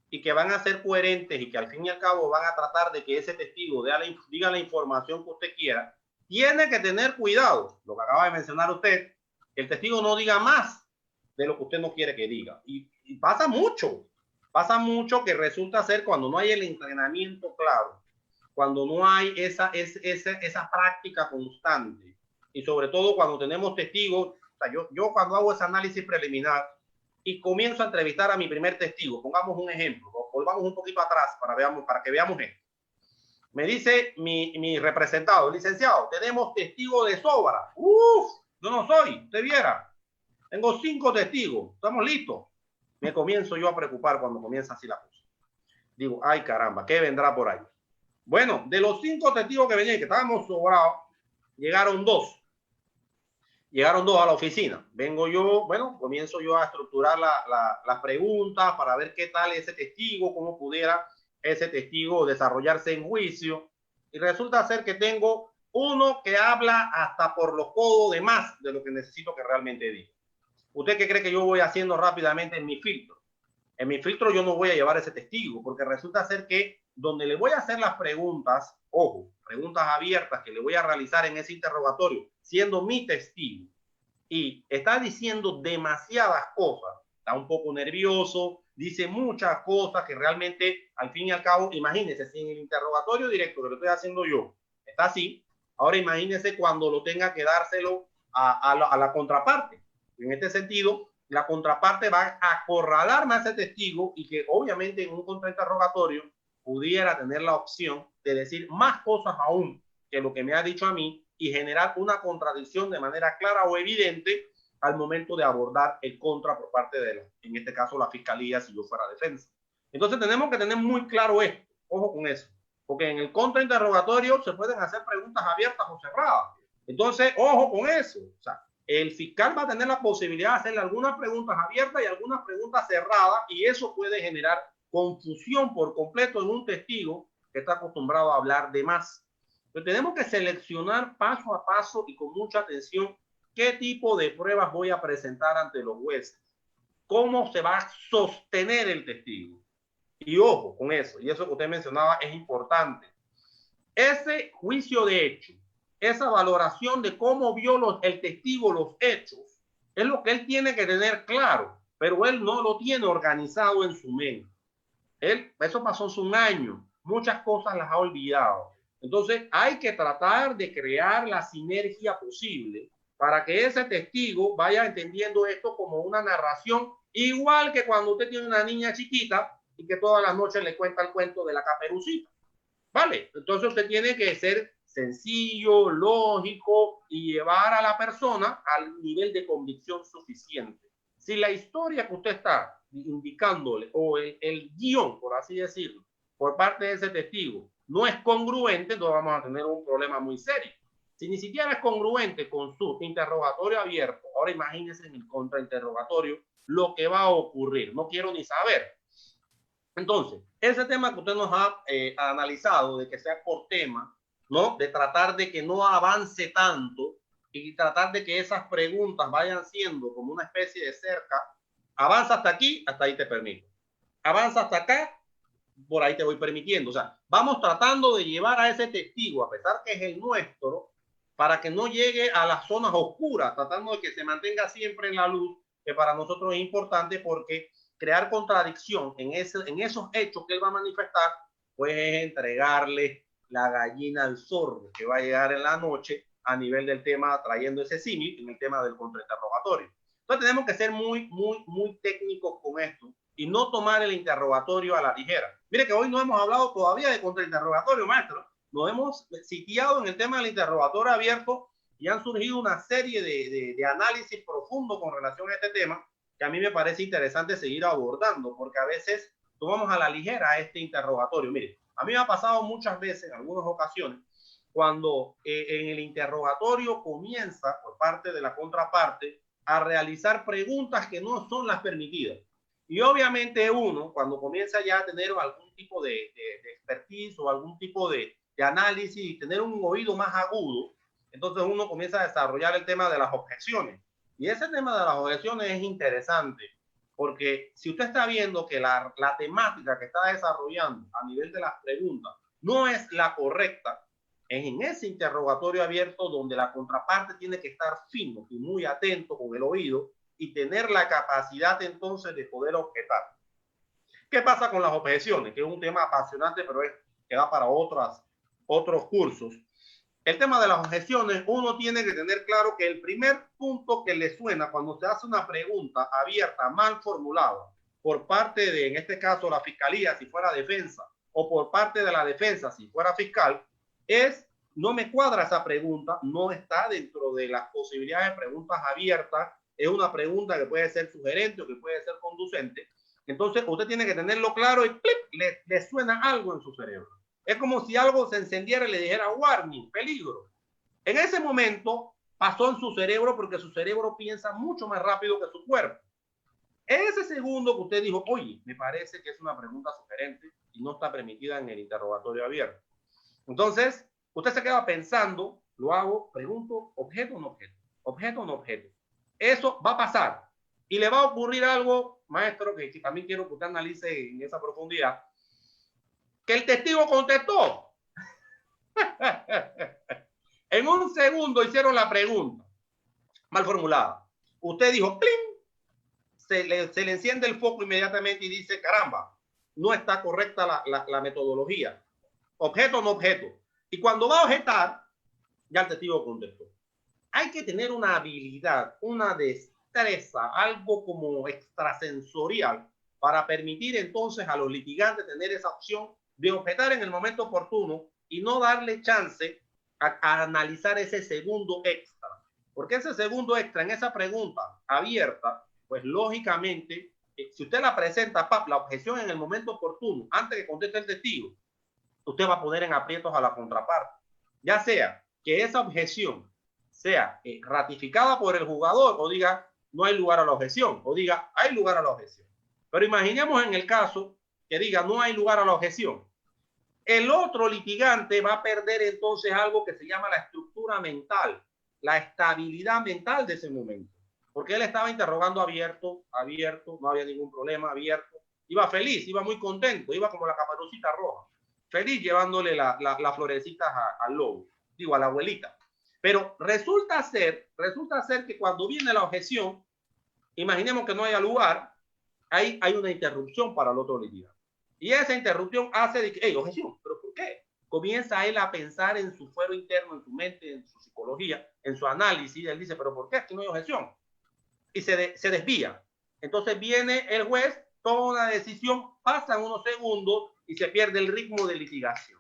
y que van a ser coherentes y que al fin y al cabo van a tratar de que ese testigo diga la información que usted quiera, tiene que tener cuidado, lo que acaba de mencionar usted, que el testigo no diga más de lo que usted no quiere que diga. Y pasa mucho que resulta ser cuando no hay el entrenamiento claro, cuando no hay esa práctica constante, y sobre todo cuando tenemos testigos. O sea, yo cuando hago ese análisis preliminar y comienzo a entrevistar a mi primer testigo, pongamos un ejemplo, volvamos un poquito atrás para que veamos esto. Me dice mi representado, licenciado, tenemos testigos de sobra. Uf, yo no soy, usted viera. Tengo 5 testigos, estamos listos. Me comienzo yo a preocupar cuando comienza así la cosa. Digo, ay caramba, ¿qué vendrá por ahí? Bueno, de los 5 testigos que venían, que estábamos sobrados, llegaron 2. Llegaron 2 a la oficina. Vengo yo, bueno, comienzo yo a estructurar las preguntas para ver qué tal ese testigo, cómo pudiera ese testigo desarrollarse en juicio. Y resulta ser que tengo uno que habla hasta por los codos de más de lo que necesito que realmente diga. ¿Usted qué cree que yo voy haciendo rápidamente en mi filtro? En mi filtro yo no voy a llevar ese testigo, porque resulta ser que donde le voy a hacer las preguntas, ojo, preguntas abiertas que le voy a realizar en ese interrogatorio, siendo mi testigo, y está diciendo demasiadas cosas, está un poco nervioso, dice muchas cosas que realmente, al fin y al cabo, imagínese, si en el interrogatorio directo que lo estoy haciendo yo está así, ahora imagínese cuando lo tenga que dárselo a la contraparte. En este sentido, la contraparte va a acorralarme a ese testigo y que obviamente en un contrainterrogatorio pudiera tener la opción de decir más cosas aún que lo que me ha dicho a mí y generar una contradicción de manera clara o evidente al momento de abordar el contra por parte de, en este caso, la fiscalía, si yo fuera defensa. Entonces tenemos que tener muy claro esto, ojo con eso, porque en el contrainterrogatorio se pueden hacer preguntas abiertas o cerradas. Entonces, ojo con eso. O sea, el fiscal va a tener la posibilidad de hacerle algunas preguntas abiertas y algunas preguntas cerradas y eso puede generar confusión por completo en un testigo que está acostumbrado a hablar de más. Pero tenemos que seleccionar paso a paso y con mucha atención qué tipo de pruebas voy a presentar ante los jueces, cómo se va a sostener el testigo. Y ojo con eso, y eso que usted mencionaba es importante. Ese juicio de hecho, esa valoración de cómo vio el testigo los hechos, es lo que él tiene que tener claro, pero él no lo tiene organizado en su mente. Eso pasó hace un año, muchas cosas las ha olvidado. Entonces hay que tratar de crear la sinergia posible para que ese testigo vaya entendiendo esto como una narración, igual que cuando usted tiene una niña chiquita y que todas las noches le cuenta el cuento de la Caperucita. ¿Vale? Entonces usted tiene que ser sencillo, lógico y llevar a la persona al nivel de convicción suficiente. Si la historia que usted está indicándole o el guión, por así decirlo, por parte de ese testigo no es congruente, entonces vamos a tener un problema muy serio. Si ni siquiera es congruente con su interrogatorio abierto, ahora imagínense en el contrainterrogatorio lo que va a ocurrir. No quiero ni saber. Entonces, ese tema que usted nos ha analizado, de que sea por tema, ¿no? De tratar de que no avance tanto y tratar de que esas preguntas vayan siendo como una especie de cerca. Avanza hasta aquí, hasta ahí te permito. Avanza hasta acá, por ahí te voy permitiendo. O sea, vamos tratando de llevar a ese testigo, a pesar que es el nuestro, para que no llegue a las zonas oscuras, tratando de que se mantenga siempre en la luz, que para nosotros es importante porque crear contradicción en esos hechos que él va a manifestar, pues es entregarle la gallina al zorro que va a llegar en la noche a nivel del tema, trayendo ese símil en el tema del contrainterrogatorio. Entonces tenemos que ser muy técnicos con esto y no tomar el interrogatorio a la ligera. Mire que hoy no hemos hablado todavía de contrainterrogatorio, maestro. Nos hemos sitiado en el tema del interrogatorio abierto y han surgido una serie de análisis profundo con relación a este tema que a mí me parece interesante seguir abordando, porque a veces tomamos a la ligera este interrogatorio. Mire, a mí me ha pasado muchas veces, en algunas ocasiones, cuando en el interrogatorio comienza por parte de la contraparte a realizar preguntas que no son las permitidas. Y obviamente uno, cuando comienza ya a tener algún tipo de expertise o algún tipo de análisis y tener un oído más agudo, entonces uno comienza a desarrollar el tema de las objeciones. Y ese tema de las objeciones es interesante, porque si usted está viendo que la temática que está desarrollando a nivel de las preguntas no es la correcta, es en ese interrogatorio abierto donde la contraparte tiene que estar fino y muy atento con el oído y tener la capacidad entonces de poder objetar. ¿Qué pasa con las objeciones? Que es un tema apasionante, pero que da para otros cursos. El tema de las objeciones, uno tiene que tener claro que el primer punto que le suena cuando se hace una pregunta abierta, mal formulada, por parte de, en este caso, la fiscalía, si fuera defensa, o por parte de la defensa, si fuera fiscal, no me cuadra esa pregunta, no está dentro de las posibilidades de preguntas abiertas, es una pregunta que puede ser sugerente o que puede ser conducente. Entonces, usted tiene que tenerlo claro y ¡plip! Le suena algo en su cerebro. Es como si algo se encendiera y le dijera warning, peligro. En ese momento pasó en su cerebro porque su cerebro piensa mucho más rápido que su cuerpo. Ese segundo que usted dijo, oye, me parece que es una pregunta sugerente y no está permitida en el interrogatorio abierto. Entonces, usted se queda pensando, lo hago, pregunto, objeto o no objeto, objeto o no objeto. Eso va a pasar y le va a ocurrir algo, maestro, que también quiero que usted analice en esa profundidad, que el testigo contestó. En un segundo hicieron la pregunta, mal formulada. Usted dijo, ¡pling! Se le enciende el foco inmediatamente y dice, caramba, no está correcta la metodología. Objeto o no objeto. Y cuando va a objetar, ya el testigo contestó. Hay que tener una habilidad, una destreza, algo como extrasensorial para permitir entonces a los litigantes tener esa opción de objetar en el momento oportuno y no darle chance a analizar ese segundo extra. Porque ese segundo extra en esa pregunta abierta, pues lógicamente, si usted la presenta, la objeción en el momento oportuno, antes que conteste el testigo, usted va a poner en aprietos a la contraparte. Ya sea que esa objeción sea ratificada por el jugador o diga no hay lugar a la objeción o diga hay lugar a la objeción. Pero imaginemos en el caso que diga no hay lugar a la objeción. El otro litigante va a perder entonces algo que se llama la estructura mental, la estabilidad mental de ese momento. Porque él estaba interrogando abierto, no había ningún problema, abierto. Iba feliz, iba muy contento, iba como la Caperucita Roja. Feliz llevándole las florecitas al lobo, digo, a la abuelita. Pero resulta ser que cuando viene la objeción, imaginemos que no haya lugar, hay una interrupción para el otro litigante. Y esa interrupción hace de que, hey, objeción, ¿pero por qué? Comienza él a pensar en su fuero interno, en su mente, en su psicología, en su análisis. Él dice, ¿pero por qué? Aquí no hay objeción. Y se desvía. Entonces viene el juez, toma una decisión, pasan unos segundos y se pierde el ritmo de litigación.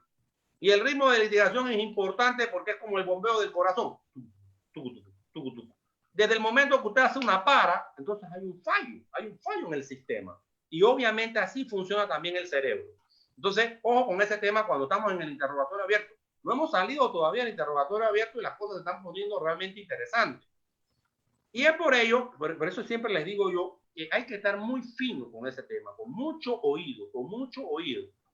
Y el ritmo de litigación es importante porque es como el bombeo del corazón. Desde el momento que usted hace una para, entonces hay un fallo en el sistema. Y obviamente así funciona también el cerebro. Entonces, ojo con ese tema cuando estamos en el interrogatorio abierto. No hemos salido todavía del interrogatorio abierto y las cosas se están poniendo realmente interesantes. Y es por ello, por eso siempre les digo yo, que hay que estar muy fino con ese tema, con mucho oído.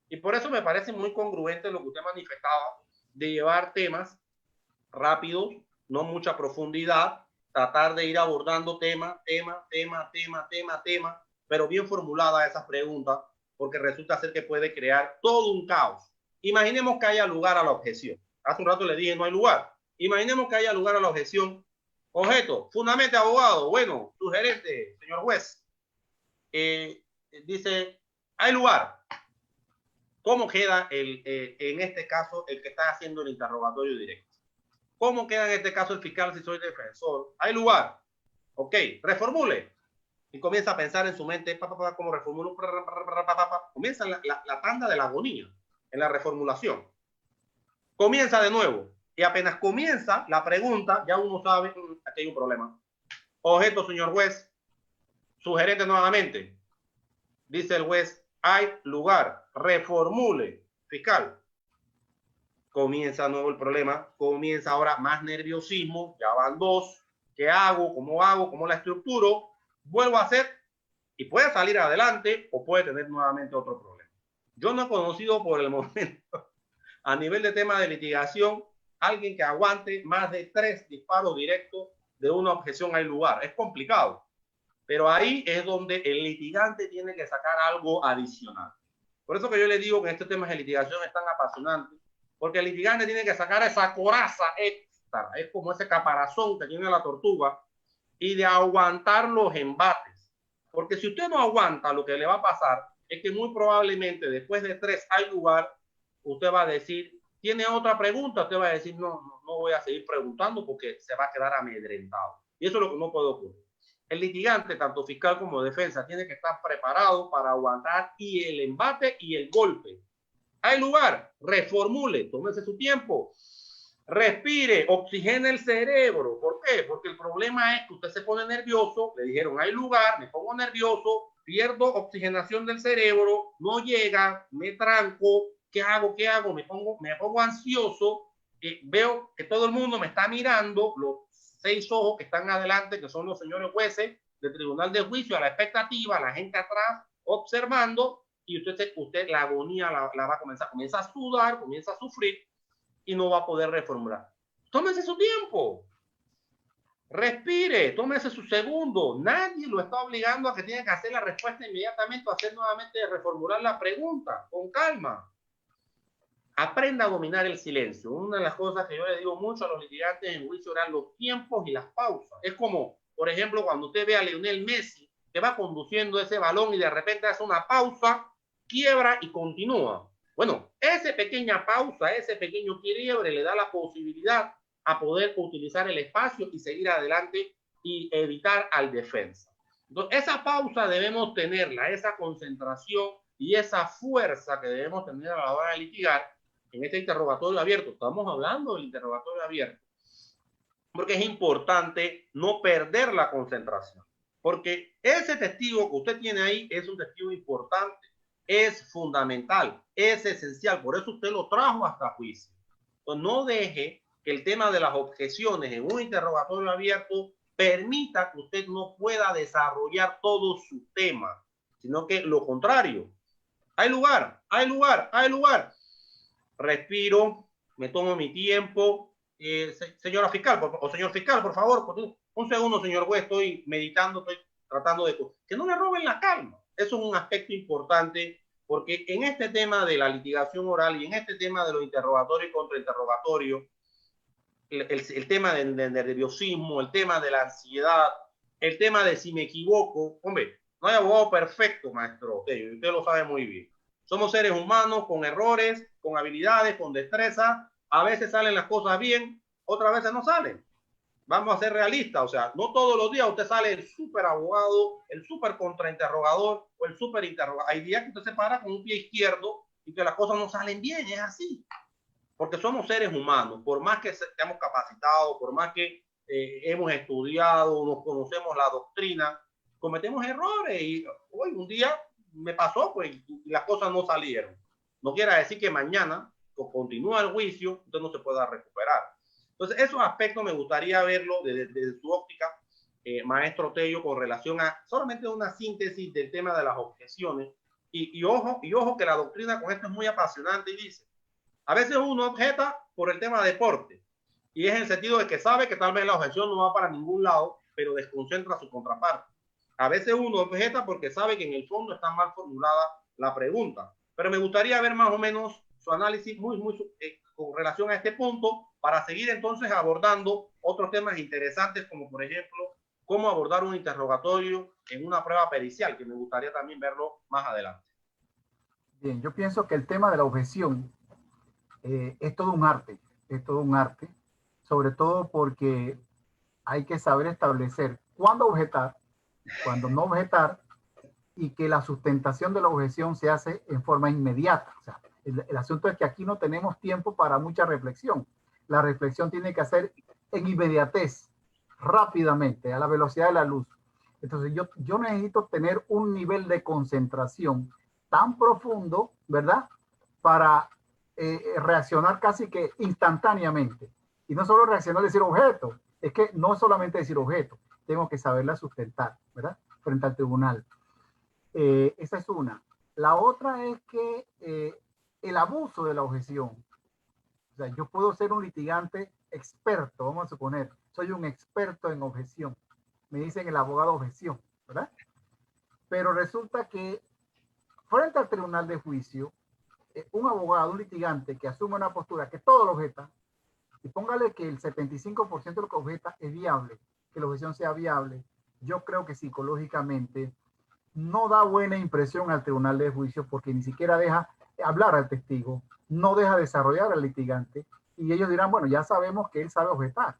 Y por eso me parece muy congruente lo que usted manifestaba de llevar temas rápidos, no mucha profundidad, tratar de ir abordando tema, pero bien formulada esas preguntas, porque resulta ser que puede crear todo un caos. Imaginemos que haya lugar a la objeción. Hace un rato le dije no hay lugar. Imaginemos que haya lugar a la objeción. Objeto, fundamente abogado, bueno, sugerente, señor juez. Dice, hay lugar. ¿Cómo queda en este caso el que está haciendo el interrogatorio directo? ¿Cómo queda en este caso el fiscal si soy defensor? ¿Hay lugar? Ok, reformule. Y comienza a pensar en su mente, ¿cómo reformulo? Comienza la tanda de la agonía en la reformulación. Comienza de nuevo. Y apenas comienza la pregunta, ya uno sabe, aquí hay un problema. Objeto, señor juez. Sugerente nuevamente. Dice el juez, hay lugar. Reformule. Fiscal. Comienza de nuevo el problema. Comienza ahora más nerviosismo. Ya van dos. ¿Qué hago? ¿Cómo la estructuro? Vuelvo a hacer y puede salir adelante o puede tener nuevamente otro problema. Yo no he conocido por el momento a nivel de tema de litigación alguien que aguante más de 3 disparos directos de una objeción al lugar. Es complicado, pero ahí es donde el litigante tiene que sacar algo adicional. Por eso que yo le digo que estos temas de litigación es tan apasionante, porque el litigante tiene que sacar esa coraza extra, es como ese caparazón que tiene la tortuga, y de aguantar los embates. Porque si usted no aguanta, lo que le va a pasar es que muy probablemente después de 3 hay lugar, usted va a decir, ¿tiene otra pregunta? Usted va a decir, no voy a seguir preguntando porque se va a quedar amedrentado. Y eso es lo que no puede ocurrir. El litigante, tanto fiscal como defensa, tiene que estar preparado para aguantar y el embate y el golpe. Hay lugar, reformule, tómese su tiempo, respire, oxigene el cerebro. ¿Por qué? Porque el problema es que usted se pone nervioso, le dijeron hay lugar, me pongo nervioso, pierdo oxigenación del cerebro, no llega, me tranco, ¿qué hago? ¿Qué hago? Me pongo ansioso, veo que todo el mundo me está mirando, los 6 ojos que están adelante, que son los señores jueces del tribunal de juicio, a la expectativa, la gente atrás observando, y usted la agonía la va a comenzar, comienza a sudar, comienza a sufrir, y no va a poder reformular. Tómese su tiempo. Respire, tómese su segundo. Nadie lo está obligando a que tenga que hacer la respuesta inmediatamente o hacer nuevamente reformular la pregunta. Con calma. Aprenda a dominar el silencio. Una de las cosas que yo le digo mucho a los litigantes en juicio oral, los tiempos y las pausas. Es como, por ejemplo, cuando usted ve a Lionel Messi que va conduciendo ese balón y de repente hace una pausa, quiebra y continúa. Bueno, esa pequeña pausa, ese pequeño quiebre le da la posibilidad a poder utilizar el espacio y seguir adelante y evitar al defensa. Entonces, esa pausa debemos tenerla, esa concentración y esa fuerza que debemos tener a la hora de litigar en este interrogatorio abierto. Estamos hablando del interrogatorio abierto, porque es importante no perder la concentración, porque ese testigo que usted tiene ahí es un testigo importante, es fundamental, es esencial, por eso usted lo trajo hasta juicio. Entonces, no deje que el tema de las objeciones en un interrogatorio abierto permita que usted no pueda desarrollar todo su tema, sino que lo contrario. Hay lugar, hay lugar, hay lugar. Respiro, me tomo mi tiempo. Señora fiscal, o señor fiscal, por favor, un segundo, señor juez, estoy meditando, estoy tratando de que no le roben la calma. Eso es un aspecto importante, porque en este tema de la litigación oral y en este tema de los interrogatorios y contrainterrogatorios, el tema del nerviosismo, el tema de la ansiedad, el tema de si me equivoco, hombre, no hay abogado perfecto, maestro, usted lo sabe muy bien. Somos seres humanos con errores, con habilidades, con destreza. A veces salen las cosas bien, otras veces no salen. Vamos a ser realistas, o sea, no todos los días usted sale el súper abogado, el súper contrainterrogador o el súper interrogador. Hay días que usted se para con un pie izquierdo y que las cosas no salen bien, es así. Porque somos seres humanos, por más que estemos capacitados, por más que hemos estudiado, nos conocemos la doctrina, cometemos errores y hoy un día me pasó, pues, y las cosas no salieron. No quiere decir que mañana, continúa el juicio, usted no se pueda recuperar. Entonces, esos aspectos me gustaría verlo desde su óptica, maestro Tello, con relación a solamente una síntesis del tema de las objeciones. Y ojo que la doctrina con esto es muy apasionante y dice, a veces uno objeta por el tema de deporte, y es en el sentido de que sabe que tal vez la objeción no va para ningún lado, pero desconcentra a su contraparte. A veces uno objeta porque sabe que en el fondo está mal formulada la pregunta. Pero me gustaría ver más o menos su análisis con relación a este punto para seguir entonces abordando otros temas interesantes como por ejemplo cómo abordar un interrogatorio en una prueba pericial, que me gustaría también verlo más adelante. Bien, yo pienso que el tema de la objeción es todo un arte, sobre todo porque hay que saber establecer cuándo objetar, cuándo no objetar, y que la sustentación de la objeción se hace en forma inmediata. O sea, el asunto es que aquí no tenemos tiempo para mucha reflexión. La reflexión tiene que hacer en inmediatez, rápidamente, a la velocidad de la luz. Entonces yo necesito tener un nivel de concentración tan profundo, ¿verdad? Para reaccionar casi que instantáneamente. Y no solo reaccionar, decir objeto, es que no solamente decir objeto, tengo que saberla sustentar, ¿verdad? Frente al tribunal. Esa es una. La otra es que el abuso de la objeción. O sea, yo puedo ser un litigante experto, vamos a suponer, soy un experto en objeción. Me dicen el abogado objeción, ¿verdad? Pero resulta que frente al tribunal de juicio, un abogado, un litigante que asume una postura que todo lo objeta, y póngale que el 75% de lo que objeta es viable, que la objeción sea viable, yo creo que psicológicamente no da buena impresión al tribunal de juicio porque ni siquiera deja hablar al testigo, no deja desarrollar al litigante, y ellos dirán, bueno, ya sabemos que él sabe objetar,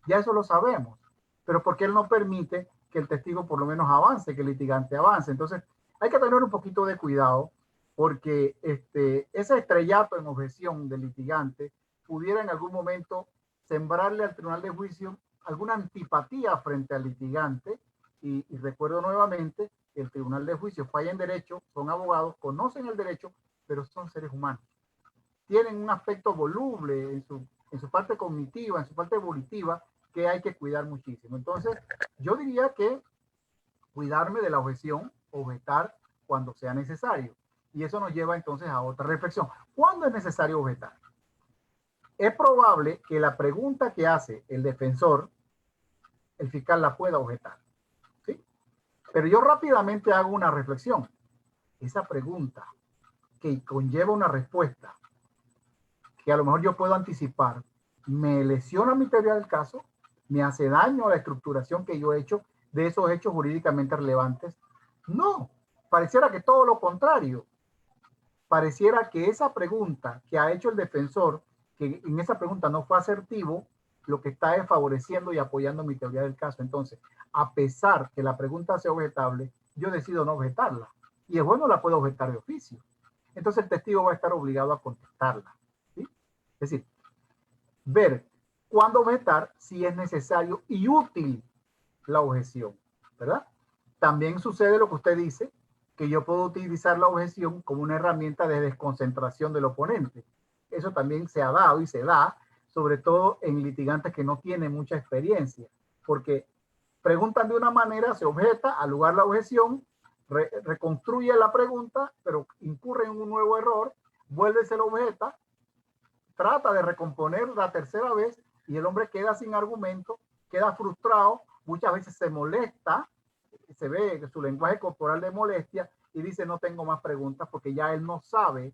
ya eso lo sabemos, pero porque él no permite que el testigo por lo menos avance, que el litigante avance. Entonces, hay que tener un poquito de cuidado porque ese estrellato en objeción del litigante pudiera en algún momento sembrarle al tribunal de juicio alguna antipatía frente al litigante. Y recuerdo nuevamente que el tribunal de juicio falla en derecho, son abogados, conocen el derecho, pero son seres humanos. Tienen un aspecto voluble en su parte cognitiva, en su parte evolutiva, que hay que cuidar muchísimo. Entonces, yo diría que cuidarme de la objeción, objetar cuando sea necesario. Y eso nos lleva entonces a otra reflexión. ¿Cuándo es necesario objetar? Es probable que la pregunta que hace el defensor, el fiscal la pueda objetar. ¿Sí? Pero yo rápidamente hago una reflexión. Esa pregunta que conlleva una respuesta que a lo mejor yo puedo anticipar, me lesiona mi teoría del caso, me hace daño a la estructuración que yo he hecho de esos hechos jurídicamente relevantes. No, pareciera que todo lo contrario. Pareciera que esa pregunta que ha hecho el defensor, que en esa pregunta no fue asertivo, lo que está es favoreciendo y apoyando mi teoría del caso. Entonces, a pesar que la pregunta sea objetable, yo decido no objetarla. Y el juez no la puede objetar de oficio. Entonces, el testigo va a estar obligado a contestarla. ¿Sí? Es decir, ver cuándo objetar, si es necesario y útil la objeción, ¿verdad? También sucede lo que usted dice, que yo puedo utilizar la objeción como una herramienta de desconcentración del oponente. Eso también se ha dado y se da, sobre todo en litigantes que no tienen mucha experiencia, porque preguntan de una manera, se objeta, al lugar la objeción, reconstruye la pregunta, pero incurre en un nuevo error, vuelve, se lo objeta, trata de recomponer la tercera vez y el hombre queda sin argumento, queda frustrado, muchas veces se molesta, se ve su lenguaje corporal de molestia y dice no tengo más preguntas porque ya él no sabe,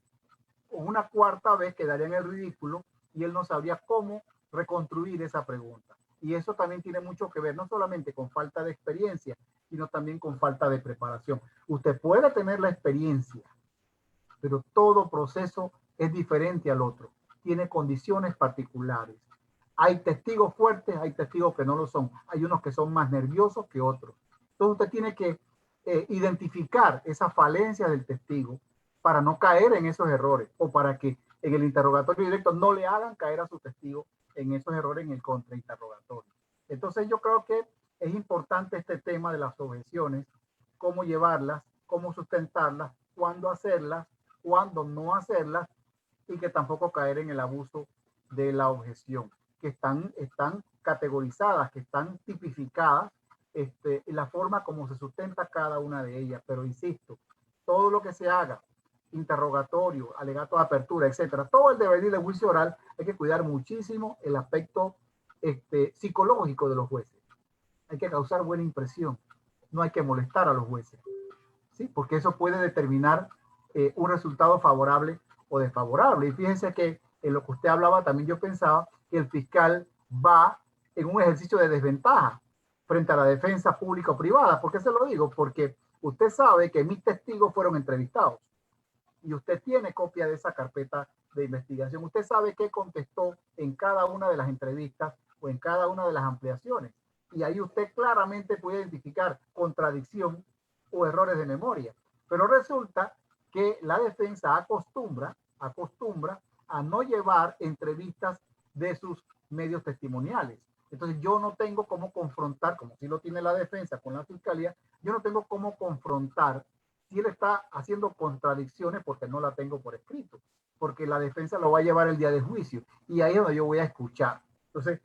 una cuarta vez quedaría en el ridículo y él no sabría cómo reconstruir esa pregunta. Y eso también tiene mucho que ver, no solamente con falta de experiencia, sino también con falta de preparación. Usted puede tener la experiencia, pero todo proceso es diferente al otro. Tiene condiciones particulares. Hay testigos fuertes, hay testigos que no lo son. Hay unos que son más nerviosos que otros. Entonces usted tiene que identificar esa falencia del testigo para no caer en esos errores o para que en el interrogatorio directo no le hagan caer a su testigo en esos errores en el contrainterrogatorio. Entonces yo creo que es importante este tema de las objeciones, cómo llevarlas, cómo sustentarlas, cuándo hacerlas, cuándo no hacerlas y que tampoco caer en el abuso de la objeción, que están categorizadas, que están tipificadas, la forma como se sustenta cada una de ellas. Pero insisto, todo lo que se haga, interrogatorio, alegato de apertura, etcétera, todo el devenir del juicio oral, hay que cuidar muchísimo el aspecto psicológico de los jueces. Hay que causar buena impresión, no hay que molestar a los jueces, ¿sí? Porque eso puede determinar un resultado favorable o desfavorable. Y fíjense que en lo que usted hablaba también yo pensaba que el fiscal va en un ejercicio de desventaja frente a la defensa pública o privada. ¿Por qué se lo digo? Porque usted sabe que mis testigos fueron entrevistados y usted tiene copia de esa carpeta de investigación. Usted sabe qué contestó en cada una de las entrevistas o en cada una de las ampliaciones. Y ahí usted claramente puede identificar contradicción o errores de memoria. Pero resulta que la defensa acostumbra a no llevar entrevistas de sus medios testimoniales. Entonces yo no tengo cómo confrontar, como si lo tiene la defensa con la fiscalía, yo no tengo cómo confrontar si él está haciendo contradicciones porque no la tengo por escrito, porque la defensa lo va a llevar el día del juicio y ahí es donde yo voy a escuchar. Entonces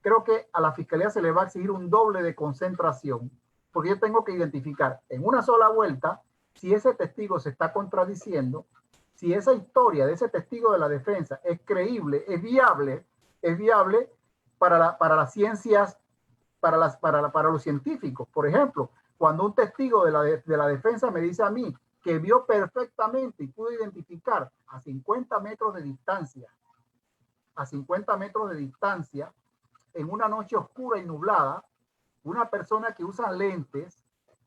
creo que a la fiscalía se le va a exigir un doble de concentración porque yo tengo que identificar en una sola vuelta si ese testigo se está contradiciendo, si esa historia de ese testigo de la defensa es creíble, es viable para las ciencias, para los científicos. Por ejemplo, cuando un testigo de la defensa me dice a mí que vio perfectamente y pudo identificar a 50 metros de distancia, en una noche oscura y nublada, una persona que usa lentes,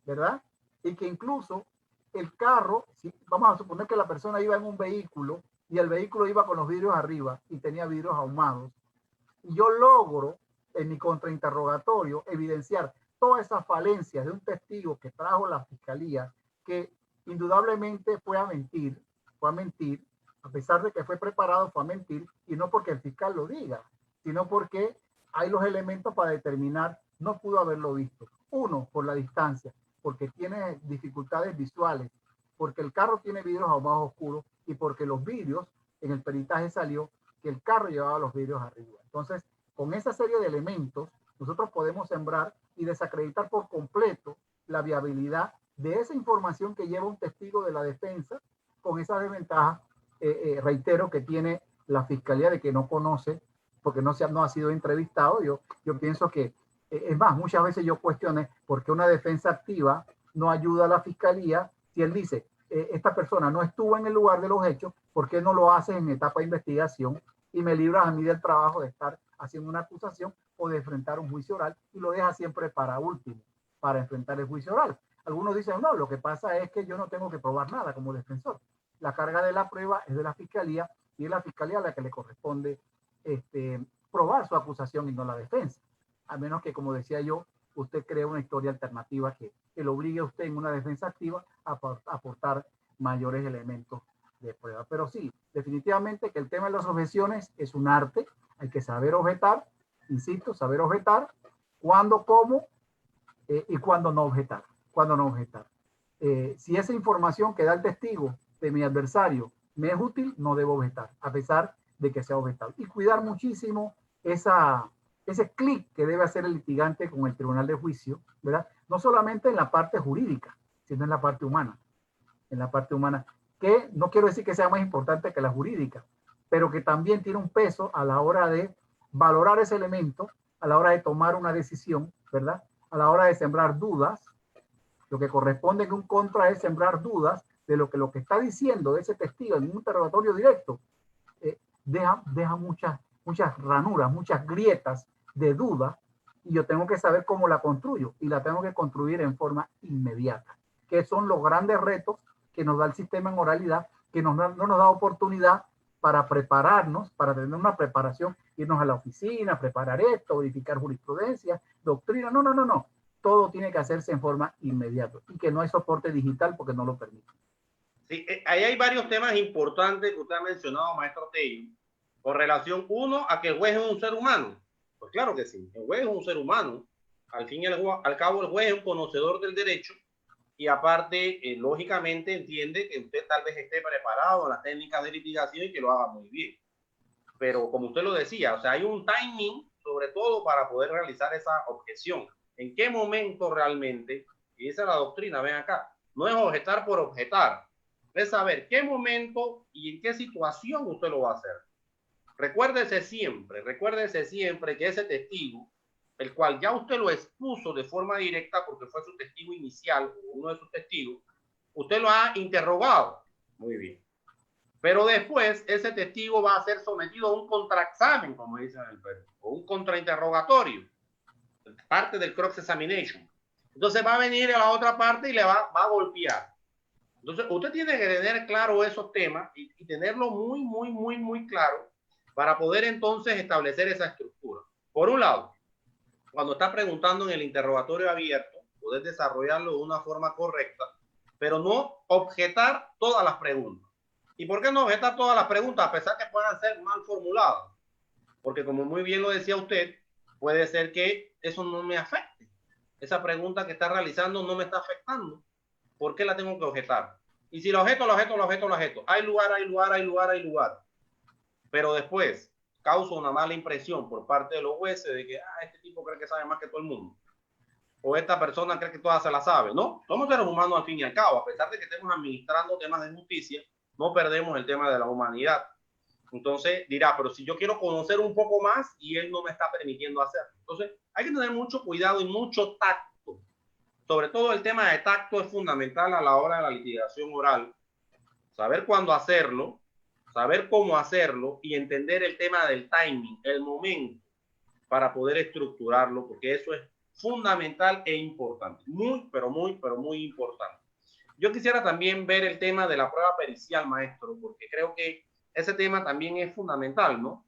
¿verdad? Y que incluso el carro, vamos a suponer que la persona iba en un vehículo y el vehículo iba con los vidrios arriba y tenía vidrios ahumados, y yo logro en mi contrainterrogatorio evidenciar todas esas falencias de un testigo que trajo la fiscalía, que indudablemente fue a mentir, a pesar de que fue preparado, fue a mentir, y no porque el fiscal lo diga, sino porque hay los elementos para determinar, no pudo haberlo visto. Uno, por la distancia, porque tiene dificultades visuales, porque el carro tiene vidrios aún más oscuros y porque los vidrios, en el peritaje salió que el carro llevaba los vidrios arriba. Entonces, con esa serie de elementos, nosotros podemos sembrar y desacreditar por completo la viabilidad de esa información que lleva un testigo de la defensa con esa desventaja, reitero, que tiene la fiscalía de que no conoce, porque no ha sido entrevistado. Yo pienso que, es más, muchas veces yo cuestioné por qué una defensa activa no ayuda a la fiscalía si él dice, esta persona no estuvo en el lugar de los hechos, ¿por qué no lo haces en etapa de investigación y me libras a mí del trabajo de estar haciendo una acusación o de enfrentar un juicio oral y lo deja siempre para último, para enfrentar el juicio oral? Algunos dicen, no, lo que pasa es que yo no tengo que probar nada como defensor. La carga de la prueba es de la fiscalía y es la fiscalía a la que le corresponde probar su acusación y no la defensa. A menos que, como decía yo, usted cree una historia alternativa que lo obligue a usted en una defensa activa a aportar mayores elementos de prueba. Pero sí, definitivamente que el tema de las objeciones es un arte. Hay que saber objetar, insisto, saber objetar, cuándo, cómo y cuándo no objetar. Si esa información que da el testigo de mi adversario me es útil, no debo objetar, a pesar de que sea objetado. Y cuidar muchísimo ese clic que debe hacer el litigante con el tribunal de juicio, ¿verdad? No solamente en la parte jurídica, sino en la parte humana. Que no quiero decir que sea más importante que la jurídica, pero que también tiene un peso a la hora de valorar ese elemento, a la hora de tomar una decisión, ¿verdad? A la hora de sembrar dudas. Lo que corresponde en un contra es sembrar dudas de lo que está diciendo ese testigo en un interrogatorio directo. Deja muchas ranuras, muchas grietas de duda, y yo tengo que saber cómo la construyo, y la tengo que construir en forma inmediata, que son los grandes retos que nos da el sistema en oralidad, que no nos da oportunidad para prepararnos, para tener una preparación, irnos a la oficina, preparar esto, verificar jurisprudencia, doctrina. No. Todo tiene que hacerse en forma inmediata y que no hay soporte digital porque no lo permite. Sí, ahí hay varios temas importantes que usted ha mencionado, maestro Tello, con relación, uno, a que el juez es un ser humano. Pues claro que sí, el juez es un ser humano. Al fin y al cabo, el juez es un conocedor del derecho y aparte, lógicamente, entiende que usted tal vez esté preparado en las técnicas de litigación y que lo haga muy bien. Pero como usted lo decía, o sea, hay un timing, sobre todo para poder realizar esa objeción. ¿En qué momento realmente? Y esa es la doctrina, ven acá. No es objetar por objetar. Es saber qué momento y en qué situación usted lo va a hacer. Recuérdese siempre que ese testigo, el cual ya usted lo expuso de forma directa porque fue su testigo inicial o uno de sus testigos, usted lo ha interrogado. Muy bien. Pero después ese testigo va a ser sometido a un contraexamen, como dicen en el Perú, o un contrainterrogatorio, parte del cross examination. Entonces va a venir a la otra parte y le va a golpear. Entonces usted tiene que tener claro esos temas y tenerlo muy claro para poder entonces establecer esa estructura. Por un lado, cuando está preguntando en el interrogatorio abierto, poder desarrollarlo de una forma correcta, pero no objetar todas las preguntas. ¿Y por qué no objetar todas las preguntas a pesar que puedan ser mal formuladas? Porque como muy bien lo decía usted, puede ser que eso no me afecte. Esa pregunta que está realizando no me está afectando. ¿Por qué la tengo que objetar? Y si la objeto. Hay lugar. Pero después causa una mala impresión por parte de los jueces de que este tipo cree que sabe más que todo el mundo. O esta persona cree que todas se la sabe. No, somos seres humanos al fin y al cabo. A pesar de que estemos administrando temas de justicia, no perdemos el tema de la humanidad. Entonces dirá, pero si yo quiero conocer un poco más y él no me está permitiendo hacerlo. Entonces hay que tener mucho cuidado y mucho tacto. Sobre todo el tema de tacto es fundamental a la hora de la litigación oral. Saber cuándo hacerlo, saber cómo hacerlo y entender el tema del timing, el momento, para poder estructurarlo, porque eso es fundamental e importante. Pero muy importante. Yo quisiera también ver el tema de la prueba pericial, maestro, porque creo que ese tema también es fundamental, ¿no?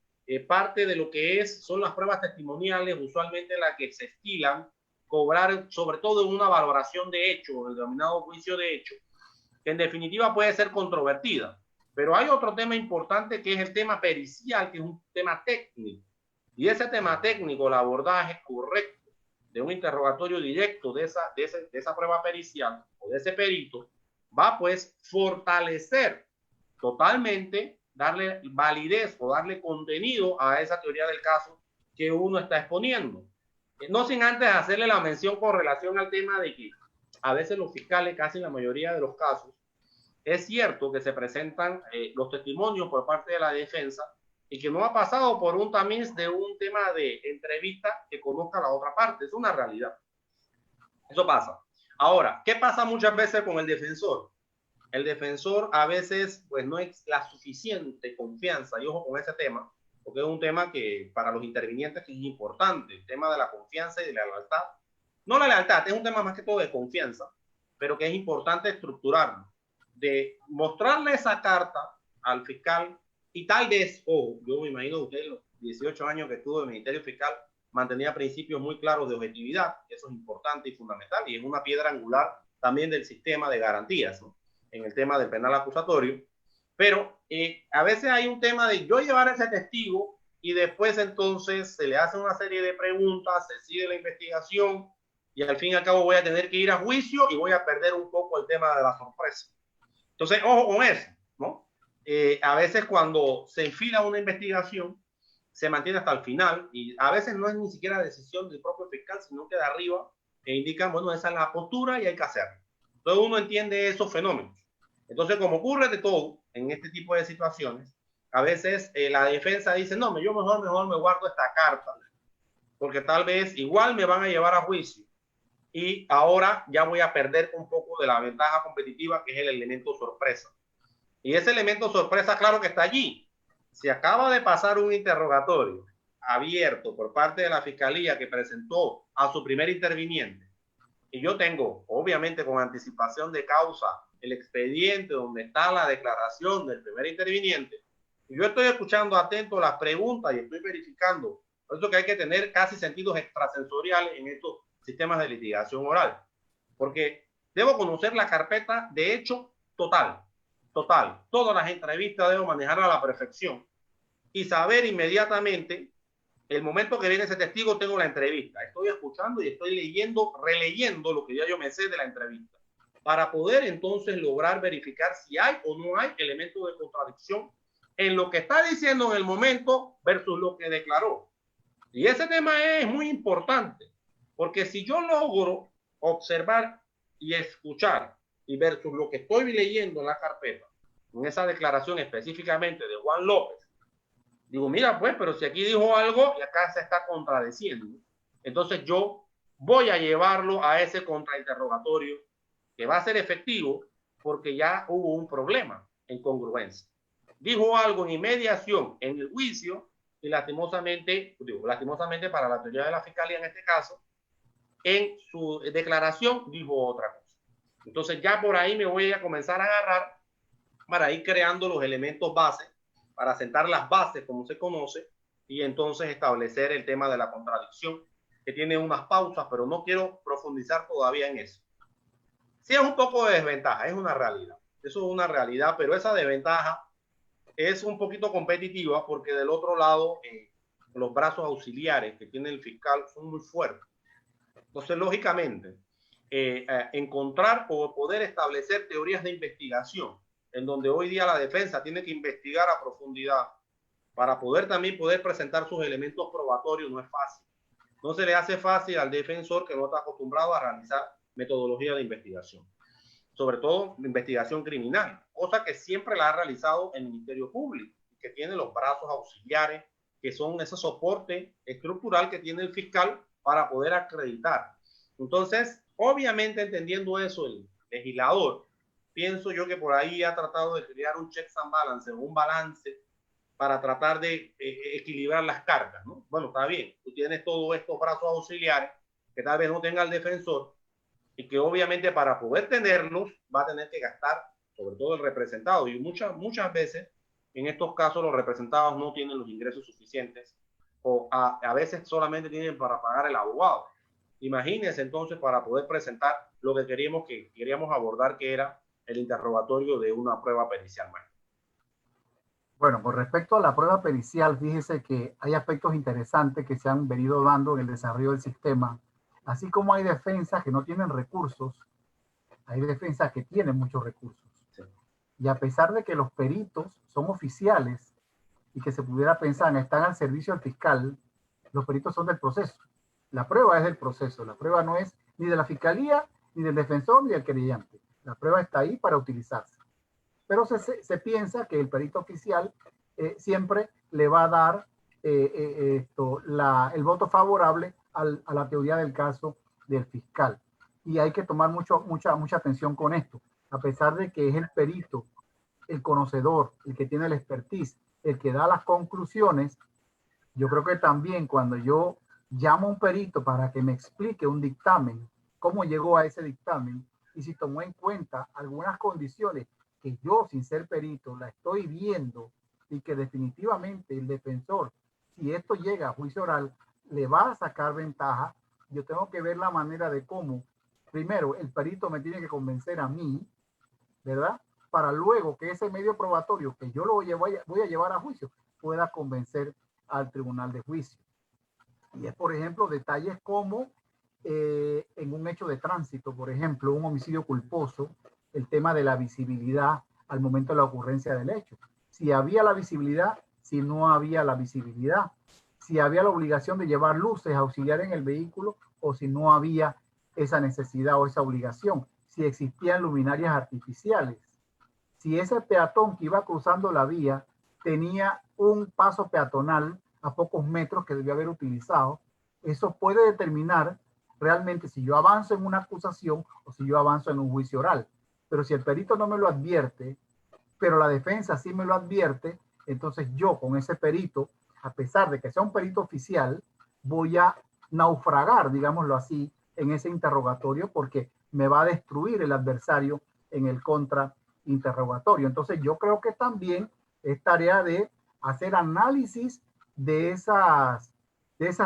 Parte de lo que son las pruebas testimoniales, usualmente las que se estilan cobrar, sobre todo en una valoración de hecho, el denominado juicio de hecho, que en definitiva puede ser controvertida. Pero hay otro tema importante que es el tema pericial, que es un tema técnico. Y ese tema técnico, el abordaje correcto de un interrogatorio directo de esa prueba pericial o de ese perito, va pues fortalecer totalmente, darle validez o darle contenido a esa teoría del caso que uno está exponiendo. No sin antes hacerle la mención con relación al tema de que a veces los fiscales, casi en la mayoría de los casos, es cierto que se presentan los testimonios por parte de la defensa y que no ha pasado por un tamiz de un tema de entrevista que conozca la otra parte. Es una realidad. Eso pasa. Ahora, ¿qué pasa muchas veces con el defensor? El defensor a veces pues no es la suficiente confianza, y ojo con ese tema, porque es un tema que para los intervinientes es importante, el tema de la confianza y de la lealtad. No la lealtad, es un tema más que todo de confianza, pero que es importante estructurarlo, de mostrarle esa carta al fiscal y tal vez, ojo, yo me imagino que usted los 18 años que estuvo en el Ministerio Fiscal mantenía principios muy claros de objetividad, eso es importante y fundamental, y es una piedra angular también del sistema de garantías, ¿no?, en el tema del penal acusatorio. Pero a veces hay un tema de yo llevar a ese testigo y después entonces se le hace una serie de preguntas, se sigue la investigación y al fin y al cabo voy a tener que ir a juicio y voy a perder un poco el tema de la sorpresa. Entonces, ojo con eso, ¿no? A veces cuando se enfila una investigación, se mantiene hasta el final y a veces no es ni siquiera decisión del propio fiscal, sino que de arriba indican, bueno, esa es la postura y hay que hacerlo. Entonces uno entiende esos fenómenos. Entonces, como ocurre de todo en este tipo de situaciones, a veces la defensa dice, no, yo mejor me guardo esta carta, porque tal vez igual me van a llevar a juicio y ahora ya voy a perder un poco de la ventaja competitiva que es el elemento sorpresa. Y ese elemento sorpresa, claro que está allí. Se acaba de pasar un interrogatorio abierto por parte de la fiscalía que presentó a su primer interviniente. Y yo tengo, obviamente con anticipación de causa, el expediente donde está la declaración del primer interviniente. Y yo estoy escuchando atento las preguntas y estoy verificando. Por eso que hay que tener casi sentidos extrasensoriales en estos sistemas de litigación oral. Porque debo conocer la carpeta de hecho total. Todas las entrevistas debo manejarlas a la perfección y saber inmediatamente el momento que viene ese testigo tengo la entrevista. Estoy escuchando y estoy leyendo, releyendo lo que ya yo me sé de la entrevista para poder entonces lograr verificar si hay o no hay elementos de contradicción en lo que está diciendo en el momento versus lo que declaró. Y ese tema es muy importante porque si yo logro observar y escuchar y versus lo que estoy leyendo en la carpeta, en esa declaración específicamente de Juan López, digo, mira, pues, pero si aquí dijo algo y acá se está contradiciendo, entonces yo voy a llevarlo a ese contrainterrogatorio que va a ser efectivo porque ya hubo un problema en congruencia. Dijo algo en inmediación en el juicio y lastimosamente para la teoría de la fiscalía en este caso, en su declaración dijo otra cosa. Entonces ya por ahí me voy a comenzar a agarrar para ir creando los elementos base, para sentar las bases, como se conoce, y entonces establecer el tema de la contradicción, que tiene unas pausas, pero no quiero profundizar todavía en eso. Sí es un poco de desventaja, es una realidad. Eso es una realidad, pero esa desventaja es un poquito competitiva porque del otro lado los brazos auxiliares que tiene el fiscal son muy fuertes. Entonces, lógicamente, encontrar o poder establecer teorías de investigación en donde hoy día la defensa tiene que investigar a profundidad para poder también poder presentar sus elementos probatorios no es fácil. No se le hace fácil al defensor que no está acostumbrado a realizar metodología de investigación, sobre todo investigación criminal, cosa que siempre la ha realizado el Ministerio Público, que tiene los brazos auxiliares, que son ese soporte estructural que tiene el fiscal para poder acreditar. Entonces, obviamente entendiendo eso, el legislador, pienso yo que por ahí ha tratado de crear un checks and balance, un balance para tratar de equilibrar las cargas, ¿no? Bueno, está bien, tú tienes todos estos brazos auxiliares que tal vez no tenga el defensor y que obviamente para poder tenerlos va a tener que gastar sobre todo el representado y muchas veces en estos casos los representados no tienen los ingresos suficientes o a veces solamente tienen para pagar el abogado Imagínense entonces para poder presentar lo que queríamos abordar, que era el interrogatorio de una prueba pericial. Bueno, con respecto a la prueba pericial, fíjese que hay aspectos interesantes que se han venido dando en el desarrollo del sistema. Así como hay defensas que no tienen recursos, hay defensas que tienen muchos recursos. Sí. Y a pesar de que los peritos son oficiales y que se pudiera pensar están al servicio del fiscal, los peritos son del proceso. La prueba es del proceso. La prueba no es ni de la fiscalía, ni del defensor, ni del querellante. La prueba está ahí para utilizarse. Pero se piensa que el perito oficial siempre le va a dar el voto favorable a la teoría del caso del fiscal. Y hay que tomar mucha atención con esto. A pesar de que es el perito, el conocedor, el que tiene la expertise, el que da las conclusiones, yo creo que también cuando yo llamo a un perito para que me explique un dictamen, cómo llegó a ese dictamen, y si tomó en cuenta algunas condiciones que yo, sin ser perito, la estoy viendo, y que definitivamente el defensor, si esto llega a juicio oral, le va a sacar ventaja, yo tengo que ver la manera de cómo, primero, el perito me tiene que convencer a mí, ¿verdad? Para luego que ese medio probatorio que yo lo voy a llevar a juicio pueda convencer al tribunal de juicio. Y es, por ejemplo, detalles como en un hecho de tránsito, por ejemplo, un homicidio culposo, el tema de la visibilidad al momento de la ocurrencia del hecho. Si había la visibilidad, si no había la visibilidad, si había la obligación de llevar luces auxiliares en el vehículo o si no había esa necesidad o esa obligación, si existían luminarias artificiales, si ese peatón que iba cruzando la vía tenía un paso peatonal a pocos metros que debió haber utilizado, eso puede determinar realmente si yo avanzo en una acusación o si yo avanzo en un juicio oral. Pero si el perito no me lo advierte, pero la defensa sí me lo advierte, entonces yo con ese perito, a pesar de que sea un perito oficial, voy a naufragar, digámoslo así, en ese interrogatorio porque me va a destruir el adversario en el contrainterrogatorio. Entonces yo creo que también es tarea de hacer análisis de esas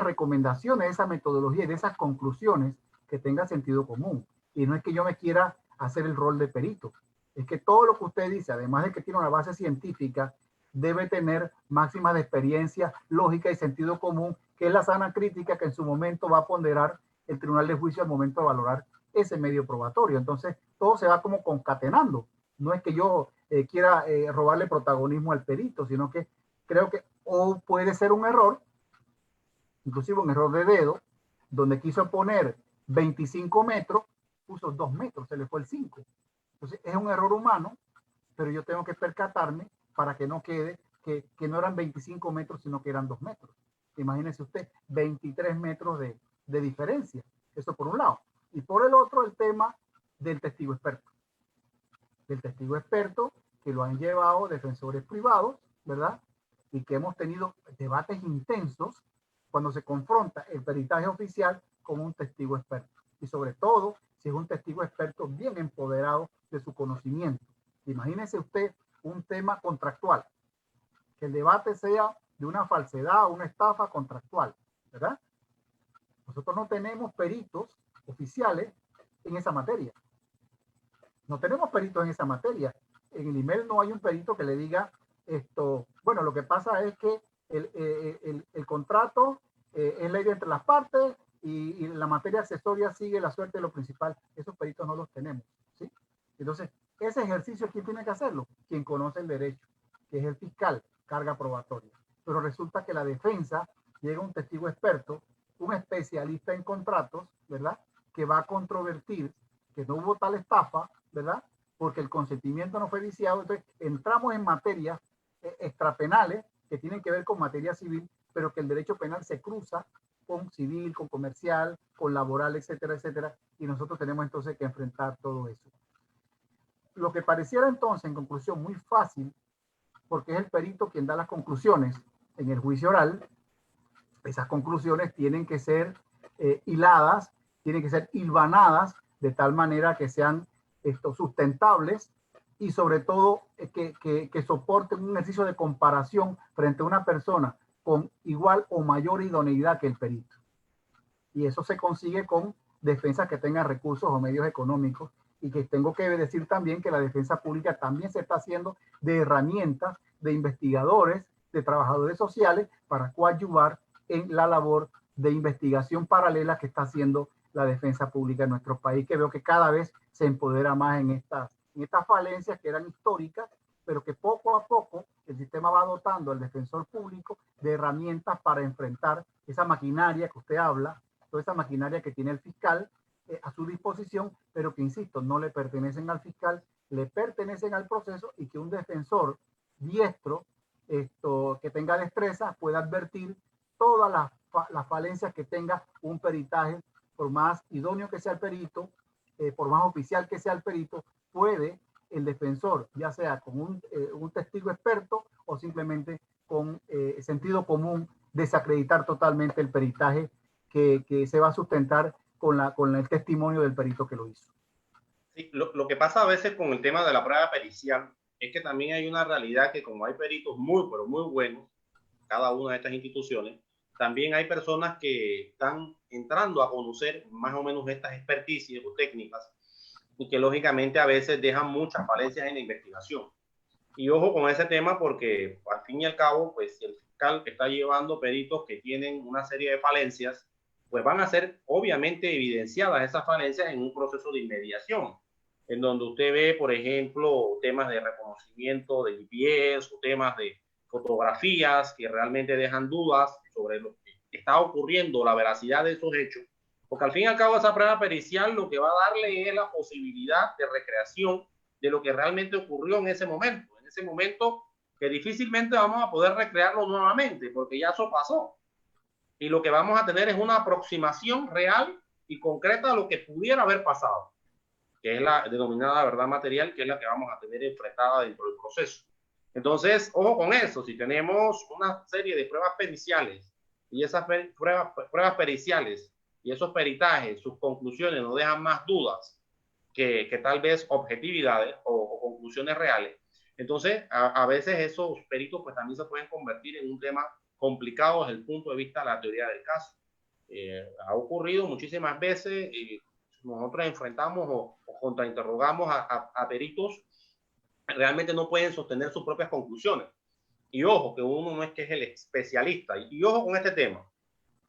recomendaciones, de esa metodología y de esas conclusiones que tenga sentido común. Y no es que yo me quiera hacer el rol de perito, es que todo lo que usted dice, además de que tiene una base científica, debe tener máxima de experiencia, lógica y sentido común, que es la sana crítica que en su momento va a ponderar el tribunal de juicio al momento de valorar ese medio probatorio. Entonces, todo se va como concatenando. No es que yo quiera robarle protagonismo al perito, sino que creo que o puede ser un error, inclusive un error de dedo, donde quiso poner 25 metros, puso 2 metros, se le fue el 5. Entonces, es un error humano, pero yo tengo que percatarme para que no quede que no eran 25 metros, sino que eran 2 metros. Imagínese usted, 23 metros de diferencia. Eso por un lado. Y por el otro, el tema del testigo experto. Del testigo experto que lo han llevado defensores privados, ¿verdad? Y que hemos tenido debates intensos cuando se confronta el peritaje oficial con un testigo experto. Y sobre todo, si es un testigo experto bien empoderado de su conocimiento. Imagínese usted un tema contractual, que el debate sea de una falsedad o una estafa contractual, ¿verdad? Nosotros no tenemos peritos oficiales en esa materia. No tenemos peritos en esa materia. En el email no hay un perito que le diga esto. Bueno, lo que pasa es que el contrato es ley entre las partes y la materia accesoria sigue la suerte de lo principal. Esos peritos no los tenemos, ¿sí? Entonces, ese ejercicio, ¿quién tiene que hacerlo? Quien conoce el derecho, que es el fiscal, carga probatoria. Pero resulta que la defensa llega un testigo experto, un especialista en contratos, ¿verdad? Que va a controvertir que no hubo tal estafa, ¿verdad? Porque el consentimiento no fue viciado. Entonces, entramos en materias extrapenales que tienen que ver con materia civil, pero que el derecho penal se cruza con civil, con comercial, con laboral, etcétera, etcétera. Y nosotros tenemos entonces que enfrentar todo eso. Lo que pareciera entonces, en conclusión, muy fácil, porque es el perito quien da las conclusiones en el juicio oral, esas conclusiones tienen que ser hiladas, tienen que ser hilvanadas de tal manera que sean sustentables y sobre todo que soporten un ejercicio de comparación frente a una persona con igual o mayor idoneidad que el perito. Y eso se consigue con defensas que tengan recursos o medios económicos. Y que tengo que decir también que la defensa pública también se está haciendo de herramientas, de investigadores, de trabajadores sociales para coadyuvar en la labor de investigación paralela que está haciendo la defensa pública en nuestro país, que veo que cada vez se empodera más en estas falencias que eran históricas, pero que poco a poco el sistema va dotando al defensor público de herramientas para enfrentar esa maquinaria que usted habla, toda esa maquinaria que tiene el fiscal a su disposición, pero que, insisto, no le pertenecen al fiscal, le pertenecen al proceso, y que un defensor diestro, que tenga destreza, pueda advertir todas las falencias que tenga un peritaje. Por más idóneo que sea el perito, por más oficial que sea el perito, puede el defensor, ya sea con un testigo experto o simplemente con sentido común, desacreditar totalmente el peritaje que se va a sustentar con el testimonio del perito que lo hizo. Sí, lo que pasa a veces con el tema de la prueba pericial es que también hay una realidad que, como hay peritos muy, pero muy buenos, cada una de estas instituciones, también hay personas que están entrando a conocer más o menos estas experticias o técnicas, y que lógicamente a veces dejan muchas falencias en la investigación. Y ojo con ese tema, porque al fin y al cabo, pues si el fiscal está llevando peritos que tienen una serie de falencias, pues van a ser obviamente evidenciadas esas falencias en un proceso de inmediación, en donde usted ve, por ejemplo, temas de reconocimiento de GPS o temas de fotografías que realmente dejan dudas sobre lo que está ocurriendo, la veracidad de esos hechos, porque al fin y al cabo esa prueba pericial lo que va a darle es la posibilidad de recreación de lo que realmente ocurrió en ese momento que difícilmente vamos a poder recrearlo nuevamente, porque ya eso pasó. Y lo que vamos a tener es una aproximación real y concreta a lo que pudiera haber pasado, que es la denominada verdad material, que es la que vamos a tener enfrentada dentro del proceso. Entonces, ojo con eso, si tenemos una serie de pruebas periciales y esas pruebas periciales y esos peritajes, sus conclusiones nos dejan más dudas que tal vez objetividades o conclusiones reales. Entonces, a veces esos peritos pues también se pueden convertir en un tema complicado desde el punto de vista de la teoría del caso. Ha ocurrido muchísimas veces, nosotros enfrentamos o contrainterrogamos a peritos que realmente no pueden sostener sus propias conclusiones. Y ojo, que uno no es que es el especialista. Y ojo con este tema.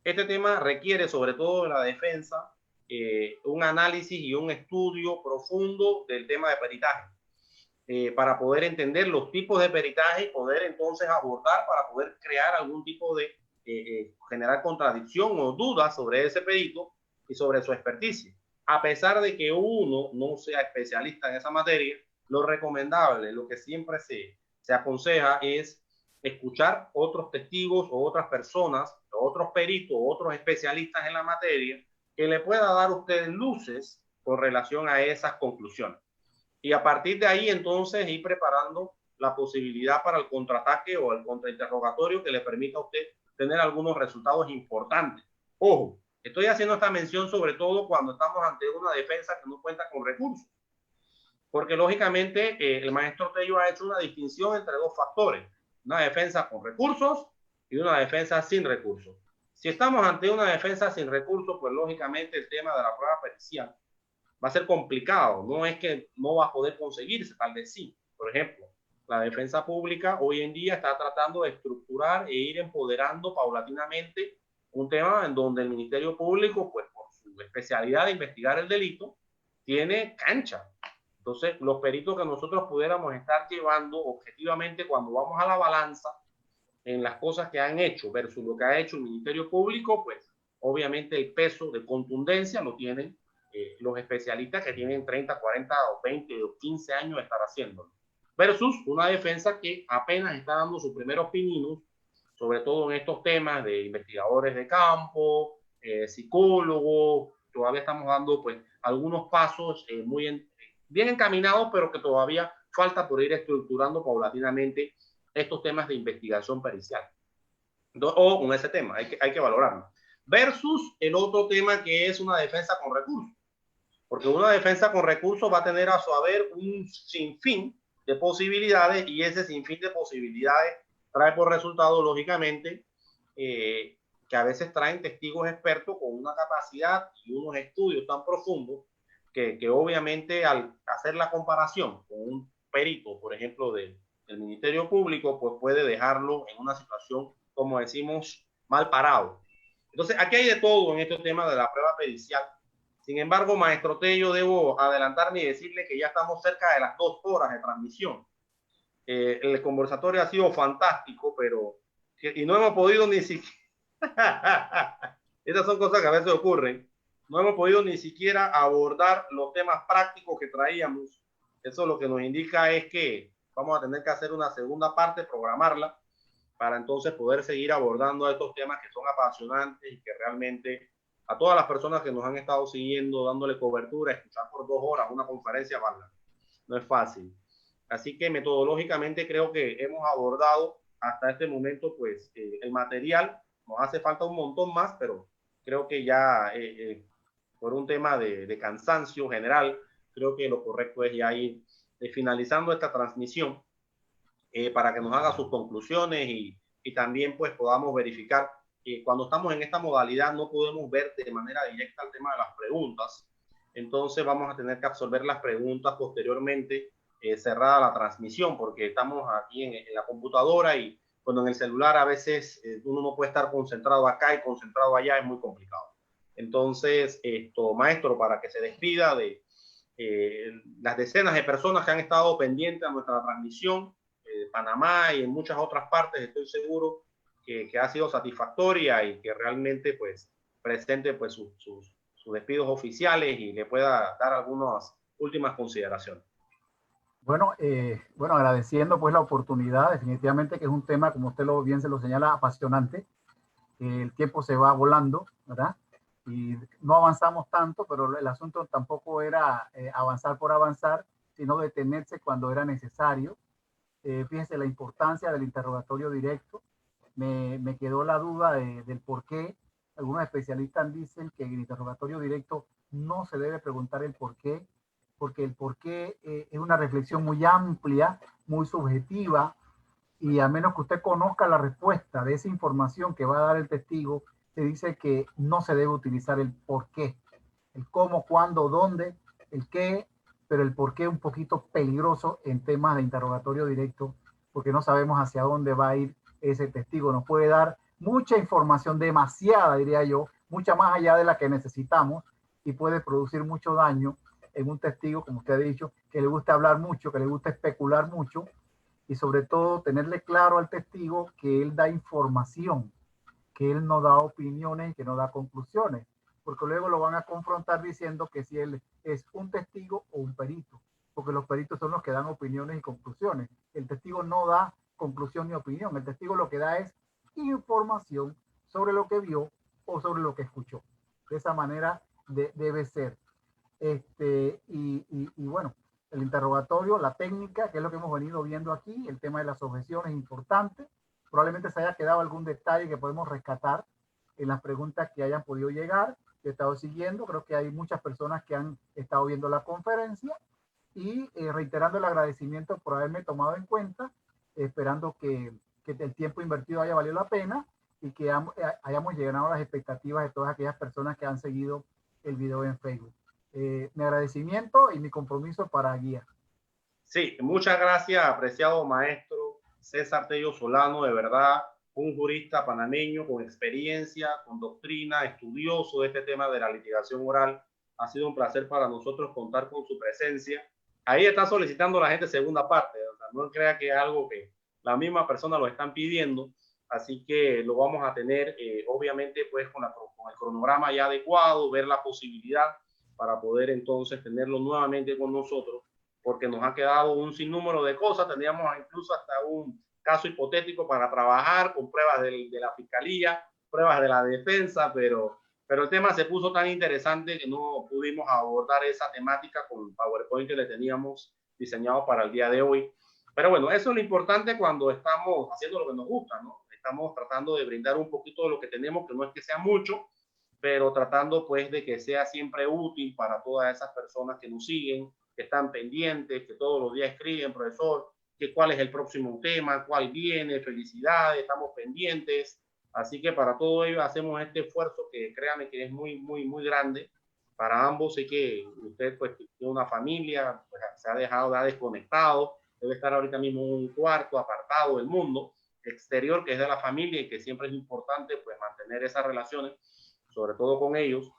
Este tema requiere, sobre todo de la defensa, un análisis y un estudio profundo del tema de peritaje, para poder entender los tipos de peritaje y poder entonces abordar para poder crear algún tipo de generar contradicción o dudas sobre ese perito y sobre su experticia. A pesar de que uno no sea especialista en esa materia, lo recomendable, lo que siempre se aconseja es escuchar otros testigos o otras personas, o otros peritos o otros especialistas en la materia que le pueda dar a usted luces con relación a esas conclusiones. Y a partir de ahí entonces ir preparando la posibilidad para el contraataque o el contrainterrogatorio que le permita a usted tener algunos resultados importantes. Ojo, estoy haciendo esta mención sobre todo cuando estamos ante una defensa que no cuenta con recursos, porque lógicamente el maestro Tello ha hecho una distinción entre dos factores: una defensa con recursos y una defensa sin recursos. Si estamos ante una defensa sin recursos, pues lógicamente el tema de la prueba pericial va a ser complicado. No es que no va a poder conseguirse, tal vez sí. Por ejemplo, la defensa pública hoy en día está tratando de estructurar e ir empoderando paulatinamente un tema en donde el Ministerio Público, pues por su especialidad de investigar el delito, tiene cancha. Entonces, los peritos que nosotros pudiéramos estar llevando objetivamente cuando vamos a la balanza en las cosas que han hecho versus lo que ha hecho el Ministerio Público, pues obviamente el peso de contundencia lo tienen los especialistas que tienen 30, 40 o 20 o 15 años de estar haciéndolo, versus una defensa que apenas está dando sus primeros pininos, sobre todo en estos temas de investigadores de campo, psicólogos. Todavía estamos dando pues algunos pasos bien encaminados, pero que todavía falta por ir estructurando paulatinamente estos temas de investigación pericial. O con ese tema, hay que valorarlo. Versus el otro tema que es una defensa con recursos. Porque una defensa con recursos va a tener a su haber un sinfín de posibilidades, y ese sinfín de posibilidades trae por resultado, lógicamente, que a veces traen testigos expertos con una capacidad y unos estudios tan profundos que obviamente al hacer la comparación con un perito, por ejemplo, del Ministerio Público, pues puede dejarlo en una situación, como decimos, mal parado. Entonces, aquí hay de todo en este tema de la prueba pericial. Sin embargo, maestro Tello, debo adelantarme y decirle que ya estamos cerca de las 2 horas de transmisión. El conversatorio ha sido fantástico, pero y no hemos podido ni siquiera estas son cosas que a veces ocurren. No hemos podido ni siquiera abordar los temas prácticos que traíamos. Eso lo que nos indica es que vamos a tener que hacer una segunda parte, programarla, para entonces poder seguir abordando estos temas que son apasionantes y que realmente a todas las personas que nos han estado siguiendo, dándole cobertura, escuchar por 2 horas una conferencia, valga. No es fácil. Así que metodológicamente creo que hemos abordado hasta este momento pues el material. Nos hace falta un montón más, pero creo que ya por un tema de cansancio general, creo que lo correcto es ya ir finalizando esta transmisión para que nos haga sus conclusiones y también pues podamos verificar que cuando estamos en esta modalidad no podemos ver de manera directa el tema de las preguntas. Entonces vamos a tener que absorber las preguntas posteriormente cerrada la transmisión, porque estamos aquí en la computadora y cuando en el celular a veces uno no puede estar concentrado acá y concentrado allá, es muy complicado. Entonces, maestro, para que se despida de las decenas de personas que han estado pendientes a nuestra transmisión, de Panamá y en muchas otras partes, estoy seguro que ha sido satisfactoria y que realmente pues presente pues sus despidos oficiales y le pueda dar algunas últimas consideraciones. Bueno, bueno, agradeciendo pues la oportunidad, definitivamente que es un tema, como usted lo bien se lo señala, apasionante. El tiempo se va volando, ¿verdad? Y no avanzamos tanto, pero el asunto tampoco era avanzar por avanzar, sino detenerse cuando era necesario. Fíjese la importancia del interrogatorio directo. Me quedó la duda del por qué. Algunos especialistas dicen que en el interrogatorio directo no se debe preguntar el por qué, porque el por qué es una reflexión muy amplia, muy subjetiva, y a menos que usted conozca la respuesta de esa información que va a dar el testigo, se dice que no se debe utilizar el por qué, el cómo, cuándo, dónde, el qué, pero el por qué es un poquito peligroso en temas de interrogatorio directo, porque no sabemos hacia dónde va a ir ese testigo. Nos puede dar mucha información, demasiada, diría yo, mucha más allá de la que necesitamos, y puede producir mucho daño en un testigo, como usted ha dicho, que le gusta hablar mucho, que le gusta especular mucho, y sobre todo tenerle claro al testigo que él da información, que él no da opiniones, que no da conclusiones, porque luego lo van a confrontar diciendo que si él es un testigo o un perito, porque los peritos son los que dan opiniones y conclusiones. El testigo no da conclusión ni opinión, el testigo lo que da es información sobre lo que vio o sobre lo que escuchó. De esa manera debe ser. Y bueno, el interrogatorio, la técnica, que es lo que hemos venido viendo aquí, el tema de las objeciones es importante. Probablemente se haya quedado algún detalle que podemos rescatar en las preguntas que hayan podido llegar. He estado siguiendo, creo que hay muchas personas que han estado viendo la conferencia y reiterando el agradecimiento por haberme tomado en cuenta, esperando que el tiempo invertido haya valido la pena y que hayamos llegado a las expectativas de todas aquellas personas que han seguido el video en Facebook. Mi agradecimiento y mi compromiso para guía. Sí, muchas gracias, apreciado maestro César Tello Solano, de verdad, un jurista panameño con experiencia, con doctrina, estudioso de este tema de la litigación oral. Ha sido un placer para nosotros contar con su presencia. Ahí está solicitando la gente segunda parte, o sea, no crea que es algo que la misma persona lo están pidiendo, así que lo vamos a tener, obviamente, pues con el cronograma ya adecuado, ver la posibilidad para poder entonces tenerlo nuevamente con nosotros, porque nos ha quedado un sinnúmero de cosas. Teníamos incluso hasta un caso hipotético para trabajar con pruebas de la fiscalía, pruebas de la defensa, pero el tema se puso tan interesante que no pudimos abordar esa temática con el PowerPoint que le teníamos diseñado para el día de hoy. Pero bueno, eso es lo importante cuando estamos haciendo lo que nos gusta, ¿no? Estamos tratando de brindar un poquito de lo que tenemos, que no es que sea mucho, pero tratando pues de que sea siempre útil para todas esas personas que nos siguen, que están pendientes, que todos los días escriben, profesor, que cuál es el próximo tema, cuál viene, felicidades, estamos pendientes. Así que para todo ello hacemos este esfuerzo que créanme que es muy grande para ambos. Sé que usted pues tiene una familia, pues, se ha dejado, ha desconectado, debe estar ahorita mismo en un cuarto apartado del mundo exterior que es de la familia y que siempre es importante pues mantener esas relaciones, sobre todo con ellos.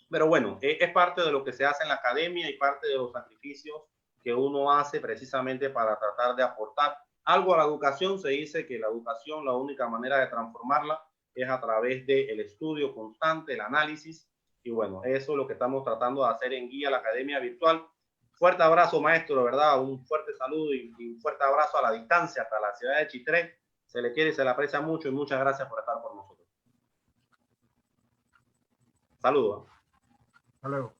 Pero bueno, es parte de lo que se hace en la academia y parte de los sacrificios que uno hace precisamente para tratar de aportar algo a la educación. Se dice que la educación, la única manera de transformarla es a través del estudio constante, el análisis. Y bueno, eso es lo que estamos tratando de hacer en Guía, la Academia Virtual. Fuerte abrazo, maestro, ¿verdad? Un fuerte saludo y un fuerte abrazo a la distancia hasta la ciudad de Chitré. Se le quiere y se le aprecia mucho y muchas gracias por estar por nosotros. Saludos. Hasta luego.